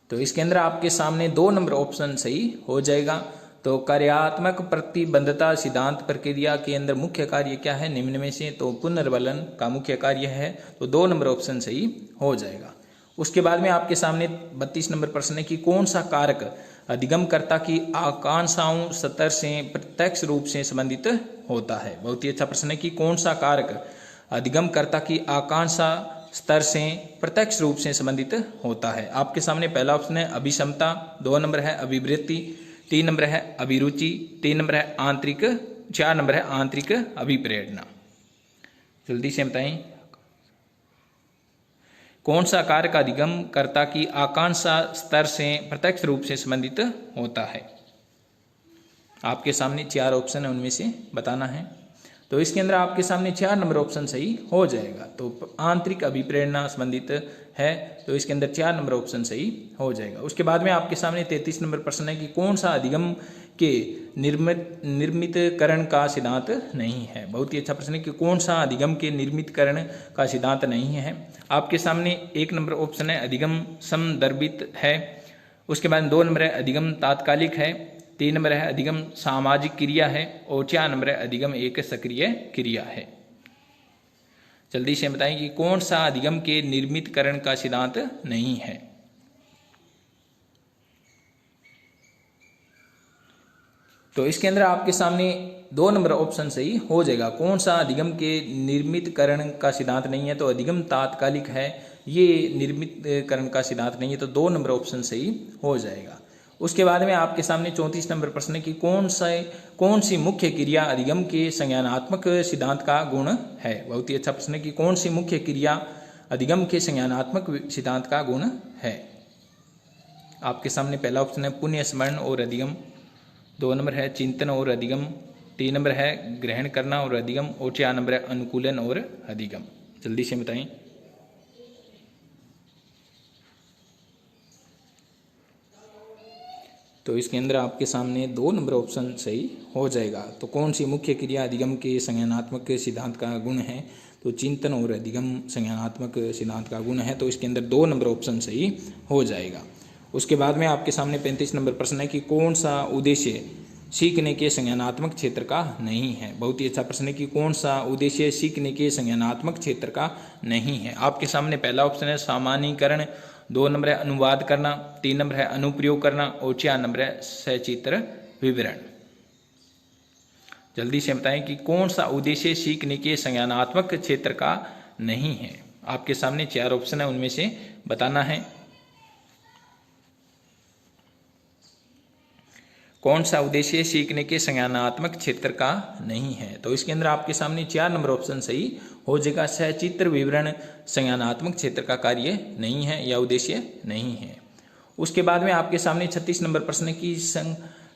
तो इसके अंदर आपके सामने 2 नंबर ऑप्शन सही हो जाएगा। तो कार्यात्मक प्रतिबद्धता सिद्धांत प्रक्रिया के अंदर मुख्य कार्य क्या है निम्न में से, तो पुनर्बलन का मुख्य कार्य है, तो 2 नंबर ऑप्शन सही हो जाएगा। उसके बाद में आपके सामने 32 नंबर प्रश्न है कि कौन सा कारक अधिगमकर्ता की आकांक्षाओं स्तर से प्रत्यक्ष रूप से संबंधित होता है। बहुत ही अच्छा प्रश्न है कि कौन सा कारक अधिगमकर्ता की आकांक्षा स्तर से प्रत्यक्ष रूप से संबंधित होता है। आपके सामने पहला ऑप्शन है अभिक्षमता, 2 नंबर है अभिवृत्ति, 3 नंबर है अभिरुचि, 3 नंबर है आंतरिक, 4 नंबर है आंतरिक अभिप्रेरणा। जल्दी से बताएं कौन सा कारक अधिगमकर्ता की आकांक्षा स्तर से प्रत्यक्ष रूप से संबंधित होता है। आपके सामने 4 ऑप्शन है, उनमें से बताना है। तो इसके अंदर आपके सामने 4 नंबर ऑप्शन सही हो जाएगा। तो आंतरिक अभिप्रेरणा संबंधित है, तो इसके अंदर 4 नंबर ऑप्शन सही हो जाएगा। उसके बाद में आपके सामने 33 नंबर प्रश्न है कि कौन सा अधिगम के निर्मितकरण का सिद्धांत नहीं है। बहुत ही अच्छा प्रश्न है कि कौन सा अधिगम के निर्मितकरण का सिद्धांत नहीं है। आपके सामने 1 नंबर ऑप्शन है अधिगम संदर्भित है, उसके बाद 2 नंबर है अधिगम तात्कालिक है, 3 नंबर है अधिगम सामाजिक क्रिया है और 4 नंबर है अधिगम एक सक्रिय क्रिया है। जल्दी से बताएं कि कौन सा अधिगम के निर्मितकरण का सिद्धांत नहीं है। तो इसके अंदर आपके सामने 2 नंबर ऑप्शन सही हो जाएगा। कौन सा अधिगम के निर्मितकरण का सिद्धांत नहीं है, तो अधिगम तात्कालिक है, ये निर्मितकरण का सिद्धांत नहीं है, तो 2 नंबर ऑप्शन सही हो जाएगा। उसके बाद में आपके सामने 34 नंबर प्रश्न है कि कौन सी मुख्य क्रिया अधिगम के संज्ञानात्मक सिद्धांत का गुण है। बहुत ही अच्छा प्रश्न है कि कौन सी मुख्य क्रिया अधिगम के संज्ञानात्मक सिद्धांत का गुण है। आपके सामने पहला ऑप्शन है पुण्य स्मरण और अधिगम, 2 नंबर है चिंतन और अधिगम, 3 नंबर है ग्रहण करना और अधिगम और 4 नंबर है अनुकूलन और अधिगम। जल्दी से बताएं। तो इसके अंदर आपके सामने 2 नंबर ऑप्शन सही हो जाएगा। तो कौन सी मुख्य क्रिया अधिगम के संज्ञानात्मक सिद्धांत का गुण है, तो चिंतन और अधिगम संज्ञानात्मक सिद्धांत का गुण है, तो इसके अंदर 2 नंबर ऑप्शन सही हो जाएगा। उसके बाद में आपके सामने 35 नंबर प्रश्न है कि कौन सा उद्देश्य सीखने के संज्ञानात्मक क्षेत्र का नहीं है। बहुत ही अच्छा प्रश्न है कि कौन सा उद्देश्य सीखने के संज्ञानात्मक क्षेत्र का नहीं है। आपके सामने पहला ऑप्शन है सामान्यीकरण, 2 नंबर है अनुवाद करना, 3 नंबर है अनुप्रयोग करना और 4 नंबर है सचित्र विवरण। जल्दी से बताएं कि कौन सा उद्देश्य सीखने के संज्ञानात्मक क्षेत्र का नहीं है। आपके सामने 4 ऑप्शन है, उनमें से बताना है कौन सा उद्देश्य सीखने के संज्ञानात्मक क्षेत्र का नहीं है। तो इसके अंदर आपके सामने 4 नंबर ऑप्शन सही हो जाएगा। सचित्र विवरण संज्ञानात्मक क्षेत्र का कार्य नहीं है या उद्देश्य नहीं है। उसके बाद में आपके सामने 36 नंबर प्रश्न की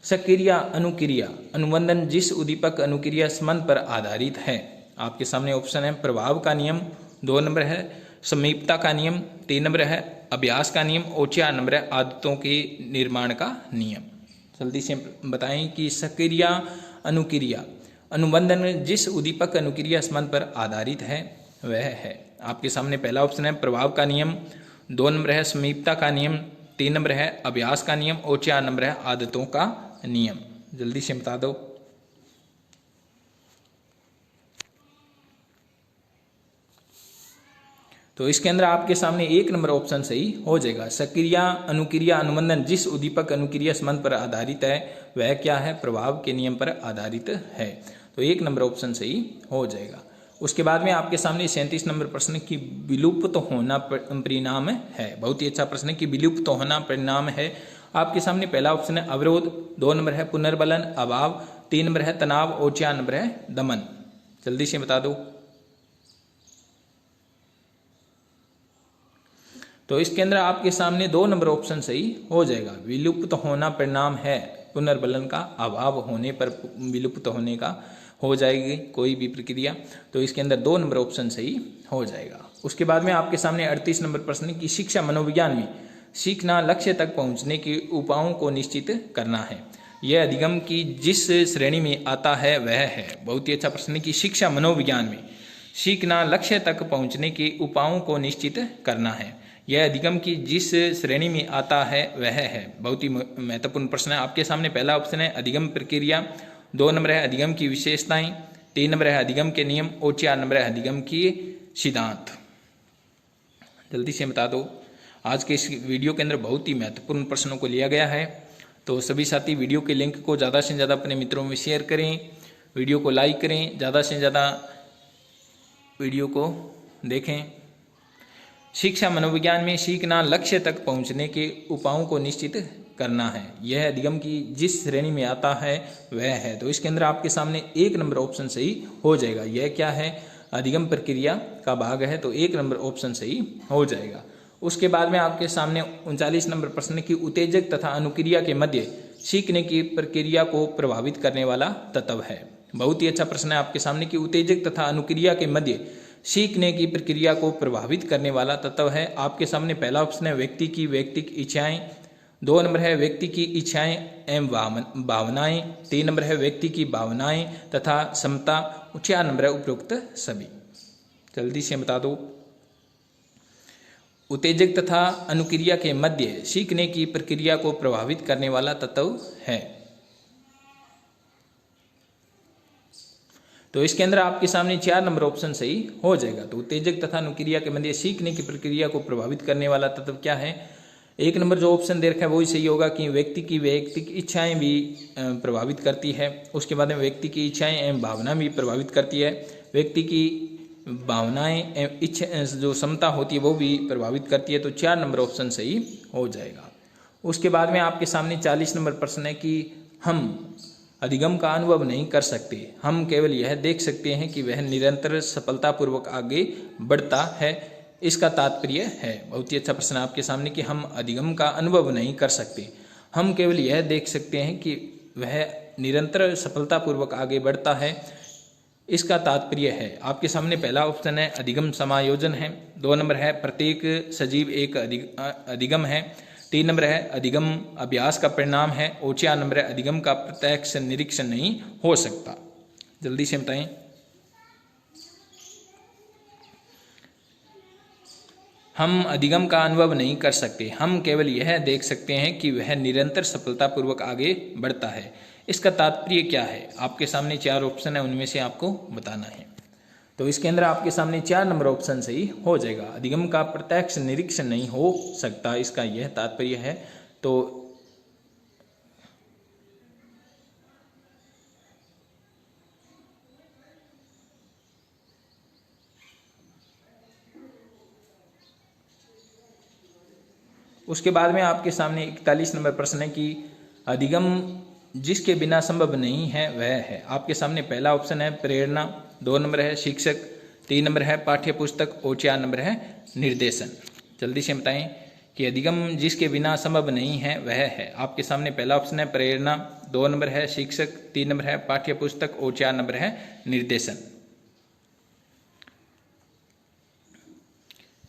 सक्रिया अनुक्रिया अनुबंधन जिस उद्दीपक अनुक्रिया संबंध पर आधारित है। आपके सामने ऑप्शन है प्रभाव का नियम, 2 नंबर है समीपता का नियम, 3 नंबर है अभ्यास का नियम और 4 नंबर है आदतों के निर्माण का नियम। जल्दी से बताएं कि सक्रिया अनुक्रिया अनुबंधन जिस उद्दीपक अनुक्रिया संबंध पर आधारित है वह है। आपके सामने पहला ऑप्शन है प्रभाव का नियम, 2 नंबर है समीपता का नियम, 3 नंबर है अभ्यास का नियम और 4 नंबर है आदतों का नियम। जल्दी से बता दो। तो इसके अंदर आपके सामने 1 नंबर ऑप्शन सही हो जाएगा। सक्रिया अनुक्रिया अनुबंधन जिस उद्दीपक अनुक्रिया संबंध पर आधारित है वह क्या है, प्रभाव के नियम पर आधारित है, तो 1 नंबर ऑप्शन सही हो जाएगा। उसके बाद में आपके सामने 37 नंबर प्रश्न की विलुप्त होना परिणाम है। बहुत ही अच्छा प्रश्न है कि विलुप्त होना परिणाम है। आपके सामने पहला ऑप्शन है अवरोध, 2 नंबर है पुनर्बलन अभाव, 3 नंबर है तनाव और 4 नंबर है दमन। जल्दी से बता दो। तो इसके अंदर आपके सामने 2 नंबर ऑप्शन सही हो जाएगा। विलुप्त होना परिणाम है पुनर्बलन का अभाव होने पर विलुप्त होने का हो जाएगी कोई भी प्रक्रिया, तो इसके अंदर 2 नंबर ऑप्शन सही हो जाएगा। उसके बाद में आपके सामने 38 नंबर प्रश्न की शिक्षा मनोविज्ञान में सीखना लक्ष्य तक पहुंचने के उपायों को निश्चित करना है, यह अधिगम की जिस श्रेणी में आता है वह है। बहुत ही अच्छा प्रश्न है कि शिक्षा मनोविज्ञान में सीखना लक्ष्य तक पहुंचने के उपायों को निश्चित करना है, यह अधिगम की जिस श्रेणी में आता है वह है। बहुत ही महत्वपूर्ण प्रश्न है। आपके सामने पहला ऑप्शन है अधिगम प्रक्रिया, 2 नंबर है अधिगम की विशेषताएं, 3 नंबर है अधिगम के नियम और 4 नंबर है अधिगम की सिद्धांत। जल्दी से बता दो। आज के इस वीडियो के अंदर बहुत ही महत्वपूर्ण प्रश्नों को लिया गया है, तो सभी साथी वीडियो के लिंक को ज़्यादा से ज़्यादा अपने मित्रों में शेयर करें, वीडियो को लाइक करें, ज़्यादा से ज़्यादा वीडियो को देखें। शिक्षा मनोविज्ञान में सीखना लक्ष्य तक पहुंचने के उपायों को निश्चित करना है, यह अधिगम की जिस श्रेणी में आता है वह है। तो इसके अंदर आपके सामने 1 नंबर ऑप्शन सही हो जाएगा। यह क्या है? अधिगम प्रक्रिया का भाग है, तो 1 नंबर ऑप्शन सही हो जाएगा। उसके बाद में आपके सामने 39 नंबर प्रश्न की उत्तेजक तथा अनुक्रिया के मध्य सीखने की प्रक्रिया को प्रभावित करने वाला तत्व है। बहुत ही अच्छा प्रश्न है आपके सामने कि उत्तेजक तथा अनुक्रिया के मध्य सीखने की प्रक्रिया को प्रभावित करने वाला तत्व है। आपके सामने पहला ऑप्शन है व्यक्ति की वैयक्तिक इच्छाएं, 2 नंबर है व्यक्ति की इच्छाएं एवं भावनाएं, 3 नंबर है व्यक्ति की भावनाएं तथा क्षमता, 4 नंबर है उपरोक्त सभी। जल्दी से बता दो। उत्तेजक तथा अनुक्रिया के मध्य सीखने की प्रक्रिया को प्रभावित करने वाला तत्व है, तो इसके अंदर आपके सामने 4 नंबर ऑप्शन सही हो जाएगा। तो उत्तेजक तथा अनुक्रिया के मध्य सीखने की प्रक्रिया को प्रभावित करने वाला तत्व क्या है? 1 नंबर जो ऑप्शन दे रखा है वही सही होगा कि व्यक्ति की वैयक्तिक इच्छाएं भी प्रभावित करती है। उसके बाद में व्यक्ति की इच्छाएं एवं भावना भी प्रभावित करती है। व्यक्ति की भावनाएं एवं इच्छा जो क्षमता होती है वो भी प्रभावित करती है, तो 4 नंबर ऑप्शन सही हो जाएगा। उसके बाद में आपके सामने 40 नंबर प्रश्न है कि हम अधिगम का अनुभव नहीं कर सकते, हम केवल यह देख सकते हैं कि वह निरंतर सफलतापूर्वक आगे बढ़ता है, इसका तात्पर्य है। बहुत ही अच्छा प्रश्न आपके सामने कि हम अधिगम का अनुभव नहीं कर सकते, हम केवल यह देख सकते हैं कि वह निरंतर सफलतापूर्वक आगे बढ़ता है, इसका तात्पर्य है। आपके सामने पहला ऑप्शन है अधिगम समायोजन है, 2 नंबर है प्रत्येक सजीव एक अधिगम है, 3 नंबर है अधिगम अभ्यास का परिणाम है और 4 नंबर है अधिगम का प्रत्यक्ष निरीक्षण नहीं हो सकता। जल्दी से बताएं। हम अधिगम का अनुभव नहीं कर सकते, हम केवल यह देख सकते हैं कि वह निरंतर सफलतापूर्वक आगे बढ़ता है, इसका तात्पर्य क्या है? आपके सामने 4 ऑप्शन है, उनमें से आपको बताना है। तो इसके अंदर आपके सामने 4 नंबर ऑप्शन सही हो जाएगा। अधिगम का प्रत्यक्ष निरीक्षण नहीं हो सकता, इसका यह तात्पर्य है। तो उसके बाद में आपके सामने 41 नंबर प्रश्न है कि अधिगम जिसके बिना संभव नहीं है वह है। आपके सामने पहला ऑप्शन है प्रेरणा, 2 नंबर है शिक्षक, 3 नंबर है पाठ्य पुस्तक और 4 नंबर है निर्देशन। जल्दी से बताएं कि अधिगम जिसके बिना संभव नहीं है वह है। आपके सामने पहला ऑप्शन है प्रेरणा, 2 नंबर है शिक्षक, 3 नंबर है पाठ्य पुस्तक और 4 नंबर है निर्देशन।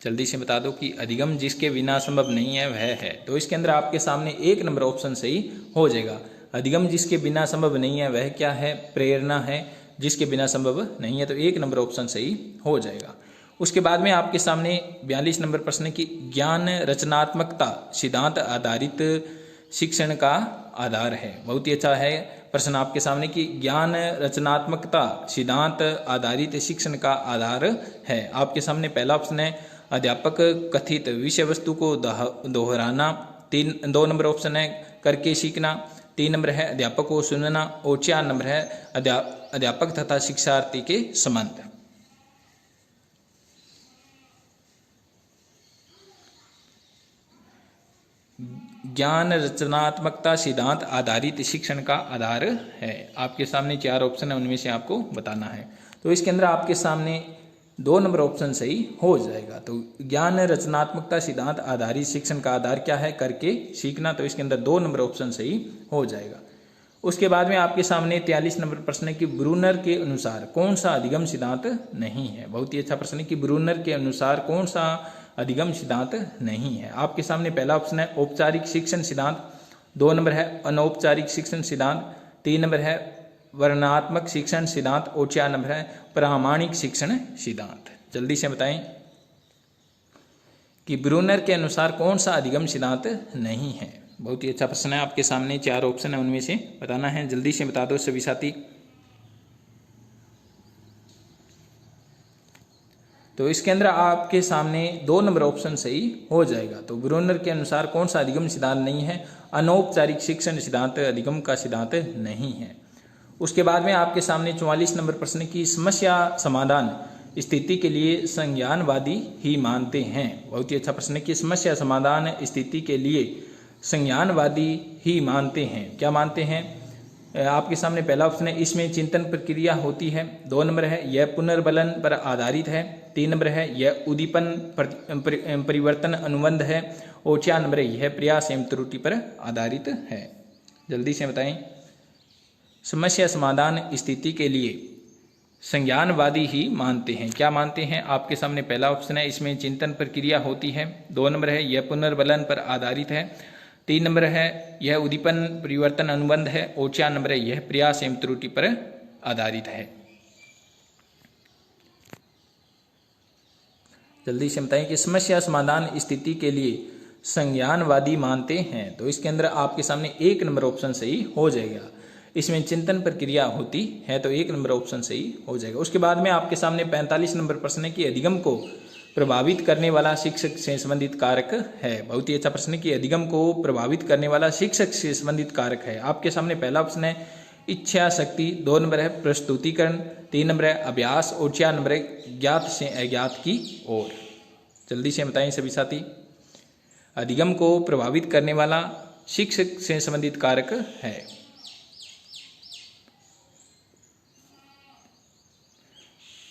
जल्दी से बता दो कि अधिगम जिसके बिना संभव नहीं है वह है। तो इसके अंदर आपके सामने 1 नंबर ऑप्शन सही हो जाएगा। अधिगम जिसके बिना संभव नहीं है वह क्या है? प्रेरणा है, जिसके बिना संभव नहीं है, तो 1 नंबर ऑप्शन सही हो जाएगा। उसके बाद में आपके सामने 42 नंबर प्रश्न की ज्ञान रचनात्मकता सिद्धांत आधारित शिक्षण का आधार है। बहुत ही अच्छा है प्रश्न आपके सामने कि ज्ञान रचनात्मकता सिद्धांत आधारित शिक्षण का आधार है। आपके सामने पहला ऑप्शन है अध्यापक कथित विषय वस्तु को दोहराना, 2 नंबर ऑप्शन है करके सीखना, 3 नंबर है अध्यापक को सुनना और 4 नंबर है अध्यापक तथा शिक्षार्थी के संबंध। ज्ञान रचनात्मकता सिद्धांत आधारित शिक्षण का आधार है। आपके सामने 4 ऑप्शन है, उनमें से आपको बताना है। तो इसके अंदर आपके सामने 2 नंबर ऑप्शन सही हो जाएगा। तो ज्ञान रचनात्मकता सिद्धांत आधारित शिक्षण का आधार क्या है? करके सीखना, तो इसके अंदर 2 नंबर ऑप्शन सही हो जाएगा। उसके बाद में आपके सामने 43 नंबर प्रश्न है कि ब्रूनर के अनुसार कौन सा अधिगम सिद्धांत नहीं है। बहुत ही अच्छा प्रश्न है कि ब्रूनर के अनुसार कौन सा अधिगम सिद्धांत नहीं है। आपके सामने पहला ऑप्शन है औपचारिक शिक्षण सिद्धांत, 2 नंबर है अनौपचारिक शिक्षण सिद्धांत, 3 नंबर है वर्णनात्मक शिक्षण सिद्धांत और 4 नंबर है प्रामाणिक शिक्षण सिद्धांत। जल्दी से बताएं कि ब्रूनर के अनुसार कौन सा अधिगम सिद्धांत नहीं है। बहुत ही अच्छा प्रश्न है। आपके सामने 4 ऑप्शन है, उनमें से बताना है। जल्दी से बता दो सभी साथी। तो इसके अंदर आपके सामने 2 नंबर ऑप्शन सही हो जाएगा। तो ब्रूनर के अनुसार कौन सा अधिगम सिद्धांत नहीं है? अनौपचारिक शिक्षण सिद्धांत अधिगम का सिद्धांत नहीं है। उसके बाद में आपके सामने 44 नंबर प्रश्न की समस्या समाधान स्थिति के लिए संज्ञानवादी ही मानते हैं। बहुत ही अच्छा प्रश्न है कि समस्या समाधान स्थिति के लिए संज्ञानवादी ही मानते हैं। क्या मानते हैं? आपके सामने पहला ऑप्शन है इसमें चिंतन प्रक्रिया होती है, 2 नंबर है यह पुनर्बलन पर आधारित है, 3 नंबर है यह उद्दीपन परिवर्तन अनुबंध है और 4 नंबर है यह प्रयास एवं त्रुटि पर आधारित है। जल्दी से बताएं। समस्या समाधान स्थिति के लिए संज्ञानवादी ही मानते हैं। क्या मानते हैं? आपके सामने पहला ऑप्शन है इसमें चिंतन प्रक्रिया होती है, 2 नंबर है यह पुनर्बलन पर आधारित है, 3 नंबर है यह उद्दीपन परिवर्तन अनुबंध है और 4 नंबर है यह प्रयास एवं त्रुटि पर आधारित है। जल्दी से बताएं कि समस्या समाधान स्थिति के लिए संज्ञानवादी मानते हैं। तो इसके अंदर आपके सामने 1 नंबर ऑप्शन सही हो जाएगा। इसमें चिंतन प्रक्रिया होती है तो 1 नंबर ऑप्शन सही हो जाएगा। उसके बाद में आपके सामने 45 नंबर प्रश्न है कि अधिगम को प्रभावित करने वाला शिक्षक से संबंधित कारक है। बहुत ही अच्छा प्रश्न है कि अधिगम को प्रभावित करने वाला शिक्षक से संबंधित कारक है। आपके सामने पहला ऑप्शन है इच्छा शक्ति, 2 नंबर है प्रस्तुतिकरण, 3 नंबर है अभ्यास और 4 नंबर है ज्ञात से अज्ञात की ओर। जल्दी से बताएं सभी साथी। अधिगम को प्रभावित करने वाला शिक्षक से संबंधित कारक है।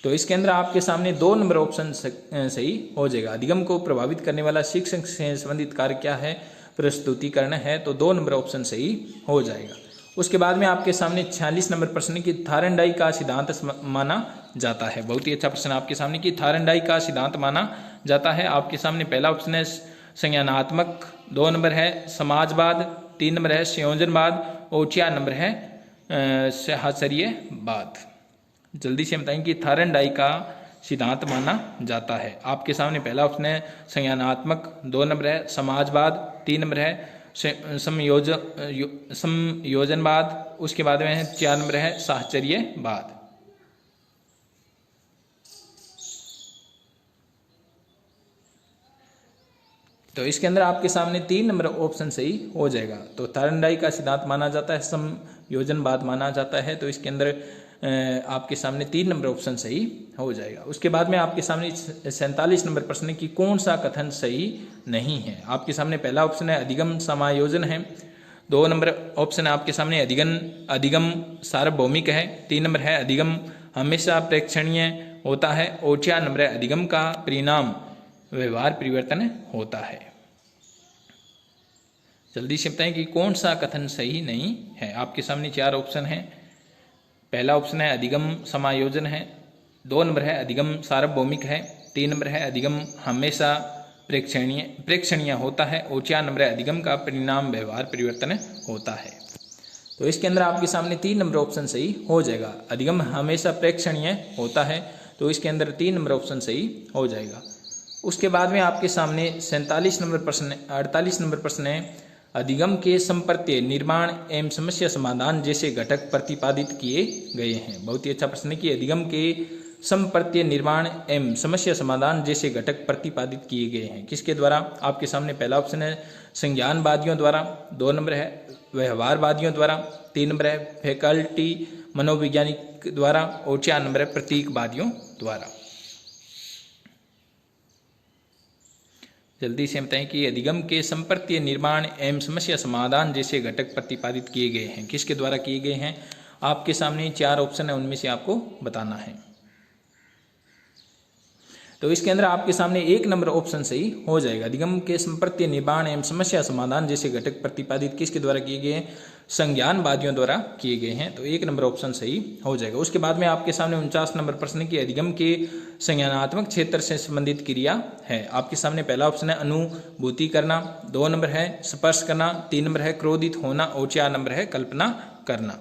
तो इसके अंदर आपके सामने 2 नंबर ऑप्शन सही हो जाएगा। अधिगम को प्रभावित करने वाला शिक्षक से संबंधित कार्य क्या है? प्रस्तुतिकरण है, तो 2 नंबर ऑप्शन सही हो जाएगा। उसके बाद में आपके सामने 46 नंबर प्रश्न की थारनडाई का सिद्धांत माना जाता है। बहुत ही अच्छा प्रश्न आपके सामने कि थारनडाई का सिद्धांत माना जाता है। आपके सामने पहला ऑप्शन है संज्ञानात्मक, 2 नंबर है समाजवाद, 3 नंबर है संयोजनवाद और 4 नंबर है साहचर्यवाद। जल्दी से बताएं कि थारनडाई का सिद्धांत माना जाता है। आपके सामने पहला ऑप्शन है संज्ञानात्मक, 2 नंबर है समाजवाद, 3 नंबर है संयोजनवाद, उसके बाद में है 4 नंबर है साहचर्यवाद। तो इसके अंदर आपके सामने 3 नंबर ऑप्शन सही हो जाएगा। तो थारनडाई का सिद्धांत माना जाता है, संयोजनवाद माना जाता है, तो इसके अंदर आपके सामने 3 नंबर ऑप्शन सही हो जाएगा। उसके बाद में आपके सामने 47 नंबर प्रश्न की कौन सा कथन सही नहीं है। आपके सामने पहला ऑप्शन है अधिगम समायोजन है, 2 नंबर ऑप्शन है आपके सामने अधिगम सार्वभौमिक है, 3 नंबर है अधिगम हमेशा प्रेक्षणीय होता है और 4 नंबर है अधिगम का परिणाम व्यवहार परिवर्तन होता है। जल्दी से बताएं कि कौन सा कथन सही नहीं है। आपके सामने 4 ऑप्शन है। पहला ऑप्शन है अधिगम समायोजन है, 2 नंबर है अधिगम सार्वभौमिक है, 3 नंबर है अधिगम हमेशा प्रेक्षणीय होता है और 4 नंबर है अधिगम का परिणाम व्यवहार परिवर्तन होता है। तो इसके अंदर आपके सामने 3 नंबर ऑप्शन सही हो जाएगा। अधिगम हमेशा प्रेक्षणीय होता है, तो इसके अंदर 3 नंबर ऑप्शन सही हो जाएगा। उसके बाद में आपके सामने 48 नंबर प्रश्न है अधिगम के संप्रत्य निर्माण एवं समस्या समाधान जैसे घटक प्रतिपादित किए गए हैं। बहुत ही अच्छा प्रश्न है कि अधिगम के संप्रत्य निर्माण एवं समस्या समाधान जैसे घटक प्रतिपादित किए गए हैं। किसके द्वारा? आपके सामने पहला ऑप्शन है संज्ञानवादियों द्वारा, 2 नंबर है व्यवहारवादियों द्वारा, 3 नंबर है फैकल्टी मनोवैज्ञानिक द्वारा और 4 नंबर है प्रतीकवादियों द्वारा। जल्दी से बताएं कि अधिगम के संप्रत्य निर्माण एवं समस्या समाधान जैसे घटक प्रतिपादित किए गए हैं। किसके द्वारा किए गए हैं? आपके सामने 4 ऑप्शन है, उनमें से आपको बताना है। तो इसके अंदर आपके सामने 1 नंबर ऑप्शन सही हो जाएगा। अधिगम के संप्रत्य निर्माण एवं समस्या समाधान जैसे घटक प्रतिपादित किसके द्वारा किए गए हैं? संज्ञानवादियों द्वारा किए गए हैं, तो 1 नंबर ऑप्शन सही हो जाएगा। उसके बाद में आपके सामने 49 नंबर प्रश्न की अधिगम के संज्ञानात्मक क्षेत्र से संबंधित क्रिया है। आपके सामने पहला ऑप्शन है अनुभूति करना, 2 नंबर है स्पर्श करना, 3 नंबर है क्रोधित होना और 4 नंबर है कल्पना करना।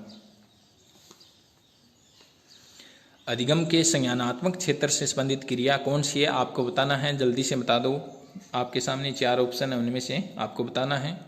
अधिगम के संज्ञानात्मक क्षेत्र से संबंधित क्रिया कौन सी है आपको बताना है, जल्दी से बता दो। आपके सामने 4 ऑप्शन है, उनमें से आपको बताना है।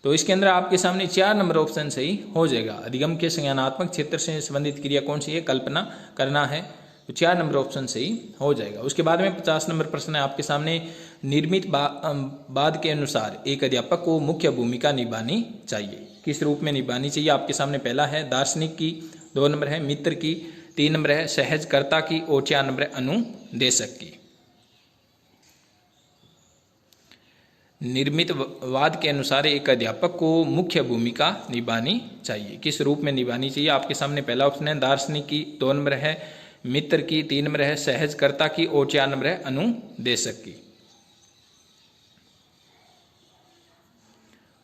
तो इसके अंदर आपके सामने 4 नंबर ऑप्शन सही हो जाएगा। अधिगम के संज्ञानात्मक क्षेत्र से संबंधित क्रिया कौन सी है, कल्पना करना है, तो 4 नंबर ऑप्शन सही हो जाएगा। उसके बाद में 50 नंबर प्रश्न है आपके सामने, निर्मित बाद के अनुसार एक अध्यापक को मुख्य भूमिका निभानी चाहिए, किस रूप में निभानी चाहिए। आपके सामने पहला है दार्शनिक की, 2 नंबर है मित्र की, 3 नंबर है सहजकर्ता की और 4 नंबर है अनुदेशक की। निर्मित वाद के अनुसार एक अध्यापक को मुख्य भूमिका निभानी चाहिए, किस रूप में निभानी चाहिए। आपके सामने पहला ऑप्शन है दार्शनिक की, 2 नंबर है मित्र की, 3 नंबर है सहजकर्ता की और 4 नंबर है अनुदेशक की।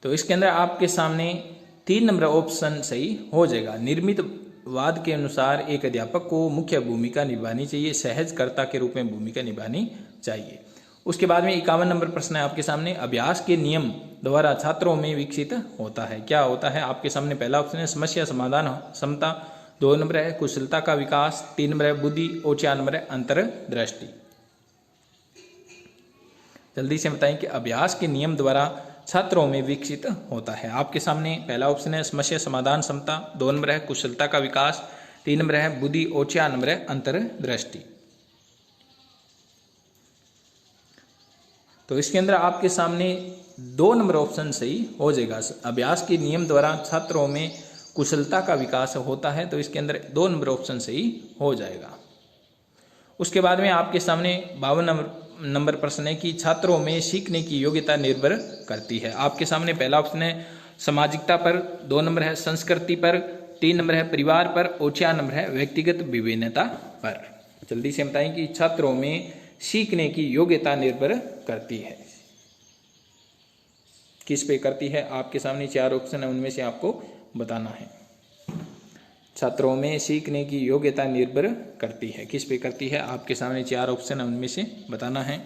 तो इसके अंदर आपके सामने 3 नंबर ऑप्शन सही हो जाएगा। निर्मित वाद के अनुसार एक अध्यापक को मुख्य भूमिका निभानी चाहिए, सहजकर्ता के रूप में भूमिका निभानी चाहिए। उसके बाद में 51 नंबर प्रश्न है आपके सामने, अभ्यास के नियम द्वारा छात्रों में विकसित होता है, क्या होता है। आपके सामने पहला ऑप्शन है समस्या समाधान क्षमता, 2 नंबर है कुशलता का विकास, 3 नंबर है बुद्धि और 4 नंबर है अंतर्दृष्टि। जल्दी से बताएं कि अभ्यास के नियम द्वारा छात्रों में विकसित होता है। आपके सामने पहला ऑप्शन है समस्या समाधान क्षमता, 2 नंबर है कुशलता का विकास, 3 नंबर है बुद्धि और 4 नंबर है अंतर्दृष्टि। तो इसके अंदर आपके सामने 2 नंबर ऑप्शन सही हो जाएगा। अभ्यास के नियम द्वारा छात्रों में कुशलता का विकास होता है, तो इसके अंदर 2 नंबर ऑप्शन सही हो जाएगा। उसके बाद में आपके सामने 52 नंबर प्रश्न है कि छात्रों में सीखने की योग्यता निर्भर करती है। आपके सामने पहला ऑप्शन है सामाजिकता पर, 2 नंबर है संस्कृति पर, 3 नंबर है परिवार पर और 4 नंबर है व्यक्तिगत विभिन्नता पर। जल्दी से बताएं कि छात्रों में सीखने की योग्यता निर्भर करती है, किस पे करती है। आपके सामने 4 ऑप्शन है, उनमें से आपको बताना है। छात्रों में सीखने की योग्यता निर्भर करती है, किस पे करती है। आपके सामने 4 ऑप्शन है, उनमें से बताना है।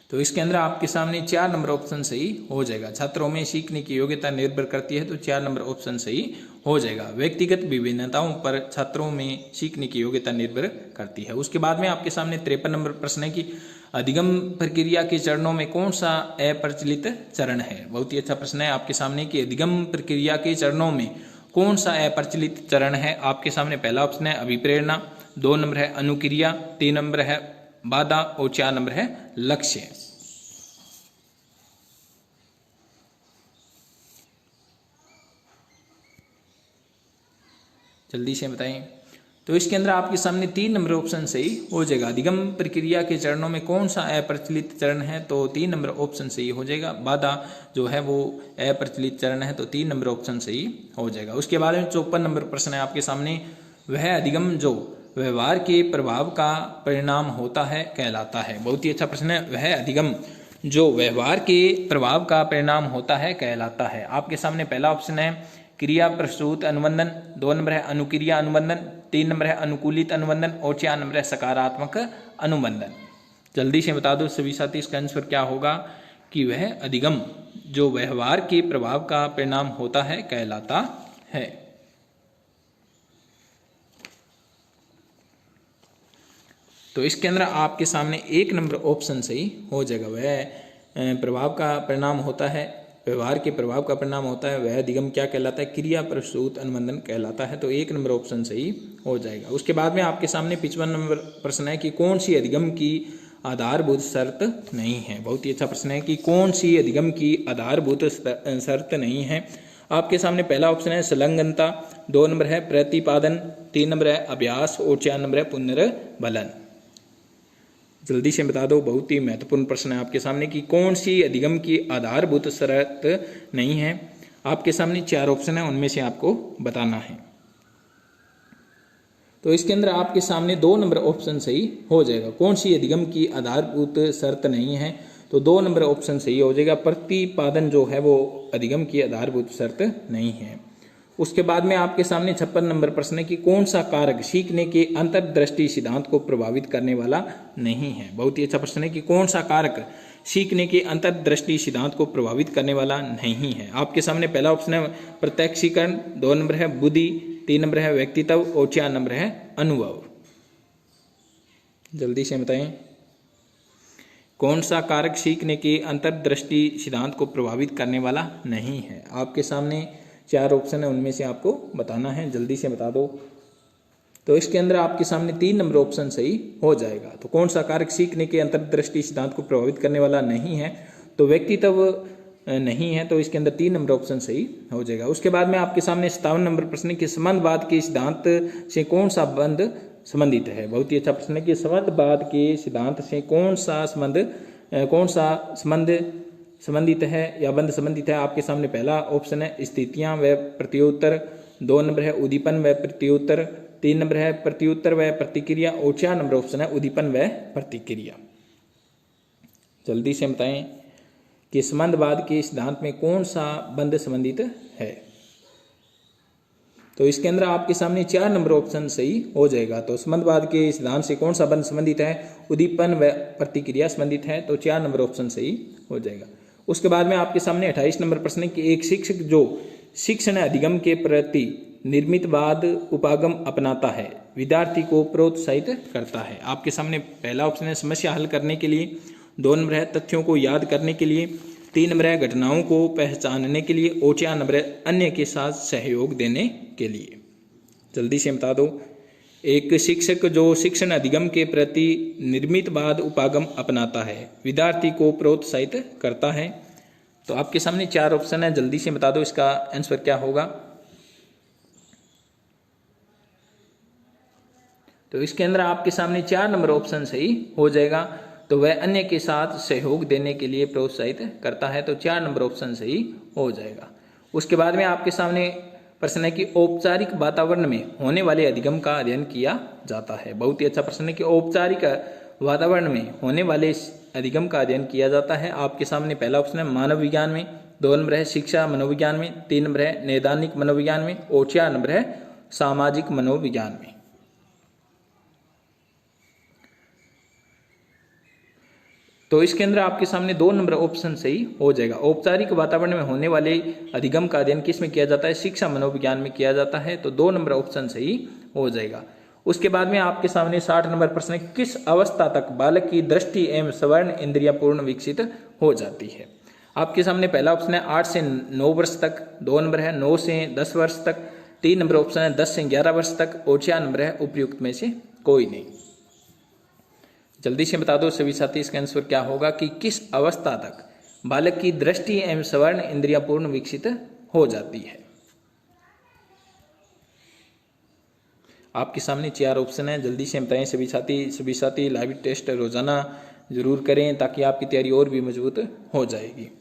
तो इसके अंदर आपके सामने 4 नंबर ऑप्शन सही हो जाएगा। छात्रों में सीखने की योग्यता निर्भर करती है, तो 4 नंबर ऑप्शन सही हो जाएगा। व्यक्तिगत विभिन्नताओं पर छात्रों में सीखने की योग्यता निर्भर करती है। उसके बाद में आपके सामने 53 नंबर प्रश्न है कि अधिगम प्रक्रिया के चरणों में कौन सा अप्रचलित चरण है। बहुत ही अच्छा प्रश्न है आपके सामने कि अधिगम प्रक्रिया के चरणों में कौन सा अप्रचलित चरण है। आपके सामने पहला ऑप्शन है अभिप्रेरणा, 2 नंबर है अनुक्रिया, 3 नंबर है बाधा और 4 नंबर है लक्ष्य। जल्दी से बताएं। तो इसके अंदर आपके सामने 3 नंबर ऑप्शन सही हो जाएगा। अधिगम प्रक्रिया के चरणों में कौन सा अप्रचलित चरण है, तो 3 नंबर ऑप्शन सही हो जाएगा। बाधा जो है वो अप्रचलित चरण है, तो 3 नंबर ऑप्शन सही हो जाएगा। उसके बाद में 54 नंबर प्रश्न है आपके सामने, वह अधिगम जो व्यवहार के प्रभाव का परिणाम होता है कहलाता है। बहुत ही अच्छा प्रश्न है। वह अधिगम जो व्यवहार के प्रभाव का परिणाम होता है कहलाता है। आपके सामने पहला ऑप्शन है क्रिया प्रसूत अनुबंधन, 2 नंबर है अनुक्रिया अनुबंधन, 3 नंबर है अनुकूलित अनुबंधन और 4 नंबर है सकारात्मक अनुबंधन। जल्दी से बता दो सभी साथी, इसका आंसर क्या होगा कि वह अधिगम जो व्यवहार के प्रभाव का परिणाम होता है कहलाता है। तो इसके अंदर आपके सामने 1 नंबर ऑप्शन सही हो जाएगा। वह प्रभाव का परिणाम होता है, व्यवहार के प्रभाव का परिणाम होता है, वह अधिगम क्या कहलाता है, क्रिया प्रसूत अनुबंधन कहलाता है। तो 1 नंबर ऑप्शन सही हो जाएगा। उसके बाद में आपके सामने 55 नंबर प्रश्न है कि कौन सी अधिगम की आधारभूत शर्त नहीं है। बहुत ही अच्छा प्रश्न है कि कौन सी अधिगम की आधारभूत शर्त नहीं है। आपके सामने पहला ऑप्शन है संलग्नता, 2 नंबर है प्रतिपादन, 3 नंबर है अभ्यास और 4 नंबर है पुनर्बलन। जल्दी से बता दो, बहुत ही महत्वपूर्ण प्रश्न है आपके सामने कि कौन सी अधिगम की आधारभूत शर्त नहीं है। आपके सामने 4 ऑप्शन है, उनमें से आपको बताना है। तो इसके अंदर आपके सामने 2 नंबर ऑप्शन सही हो जाएगा। कौन सी अधिगम की आधारभूत शर्त नहीं है, तो 2 नंबर ऑप्शन सही हो जाएगा। प्रतिपादन जो है वो अधिगम की आधारभूत शर्त नहीं है। उसके बाद में आपके सामने 56 नंबर प्रश्न है कि कौन सा कारक सीखने के अंतर्दृष्टि सिद्धांत को प्रभावित करने वाला नहीं है। बहुत ही अच्छा प्रश्न है कि कौन सा कारक सीखने के अंतर्दृष्टि सिद्धांत को प्रभावित करने वाला नहीं है। आपके सामने पहला ऑप्शन है प्रत्यक्षीकरण, 2 नंबर है बुद्धि, 3 नंबर है व्यक्तित्व और 4 नंबर है अनुभव। जल्दी से बताएं कौन सा कारक सीखने के अंतर्दृष्टि सिद्धांत को प्रभावित करने वाला नहीं है। आपके सामने 4 ऑप्शन है, उनमें से आपको बताना है, जल्दी से बता दो। तो इसके अंदर आपके सामने 3 नंबर ऑप्शन सही हो जाएगा। तो कौन सा कारक सीखने के अंतर्दृष्टि सिद्धांत को प्रभावित करने वाला नहीं है, तो व्यक्तित्व नहीं है, तो इसके अंदर 3 नंबर ऑप्शन सही हो जाएगा। उसके बाद में आपके सामने 57 नंबर प्रश्न कि संबंधवाद के सिद्धांत से कौन सा बंध संबंधित है। बहुत ही अच्छा प्रश्न है कि संबंधवाद के सिद्धांत से कौन सा संबंध संबंधित है या बंध संबंधित है। आपके सामने पहला ऑप्शन है स्थितियां व प्रत्युत्तर, 2 नंबर है उद्दीपन व प्रत्युत्तर, 3 नंबर है प्रत्युत्तर व प्रतिक्रिया और 4 नंबर ऑप्शन है उद्दीपन व प्रतिक्रिया। जल्दी से बताएं कि संबंधवाद के सिद्धांत में कौन सा बंध संबंधित है। तो इसके अंदर आपके सामने 4 नंबर ऑप्शन सही हो जाएगा। तो संबंधवाद के सिद्धांत से कौन सा बंध संबंधित है, उद्दीपन व प्रतिक्रिया संबंधित है, तो 4 नंबर ऑप्शन सही हो जाएगा। उसके बाद में आपके सामने 28 नंबर प्रश्न है कि एक शिक्षक जो शिक्षण अधिगम के प्रति निर्मितवाद उपागम अपनाता है विद्यार्थी को प्रोत्साहित करता है। आपके सामने पहला ऑप्शन है समस्या हल करने के लिए, 2 नंबर है तथ्यों को याद करने के लिए, 3 नंबर है घटनाओं को पहचानने के लिए और 4 नंबर है अन्य के साथ सहयोग देने के लिए। जल्दी से बता दो। एक शिक्षक जो शिक्षण अधिगम के प्रति निर्मितवाद उपागम अपनाता है विद्यार्थी को प्रोत्साहित करता है। तो आपके सामने 4 ऑप्शन है, जल्दी से बता दो इसका आंसर क्या होगा। तो इसके अंदर आपके सामने 4 नंबर ऑप्शन सही हो जाएगा। तो वह अन्य के साथ सहयोग देने के लिए प्रोत्साहित करता है, तो 4 नंबर ऑप्शन सही हो जाएगा। उसके बाद में आपके सामने प्रश्न है कि औपचारिक वातावरण में होने वाले अधिगम का अध्ययन किया जाता है। बहुत ही अच्छा प्रश्न है कि औपचारिक वातावरण में होने वाले अधिगम का अध्ययन किया जाता है। आपके सामने पहला ऑप्शन है मानव विज्ञान में, 2 नंबर है शिक्षा मनोविज्ञान में, 3 नंबर है नैदानिक मनोविज्ञान में और 4 नंबर है सामाजिक मनोविज्ञान में। तो इसके अंदर आपके सामने 2 नंबर ऑप्शन सही हो जाएगा। औपचारिक वातावरण में होने वाले अधिगम का अध्ययन किस में किया जाता है, शिक्षा मनोविज्ञान में किया जाता है, तो 2 नंबर ऑप्शन सही हो जाएगा। उसके बाद में आपके सामने 60 नंबर प्रश्न है किस अवस्था तक बालक की दृष्टि एवं श्रवण इंद्रियां पूर्ण विकसित हो जाती है। आपके सामने पहला ऑप्शन है 8 से 9 वर्ष तक, 2 नंबर है 9 से 10 वर्ष तक, 3 नंबर ऑप्शन है 10 से 11 वर्ष तक और 4 नंबर है उपयुक्त में से कोई नहीं। जल्दी से बता दो सभी साथी इसका आंसर क्या होगा कि किस अवस्था तक बालक की दृष्टि एवं श्रवण इंद्रियां पूर्ण विकसित हो जाती है। आपके सामने 4 ऑप्शन है, जल्दी से बताएं सभी साथी लाइव टेस्ट रोजाना जरूर करें ताकि आपकी तैयारी और भी मजबूत हो जाएगी।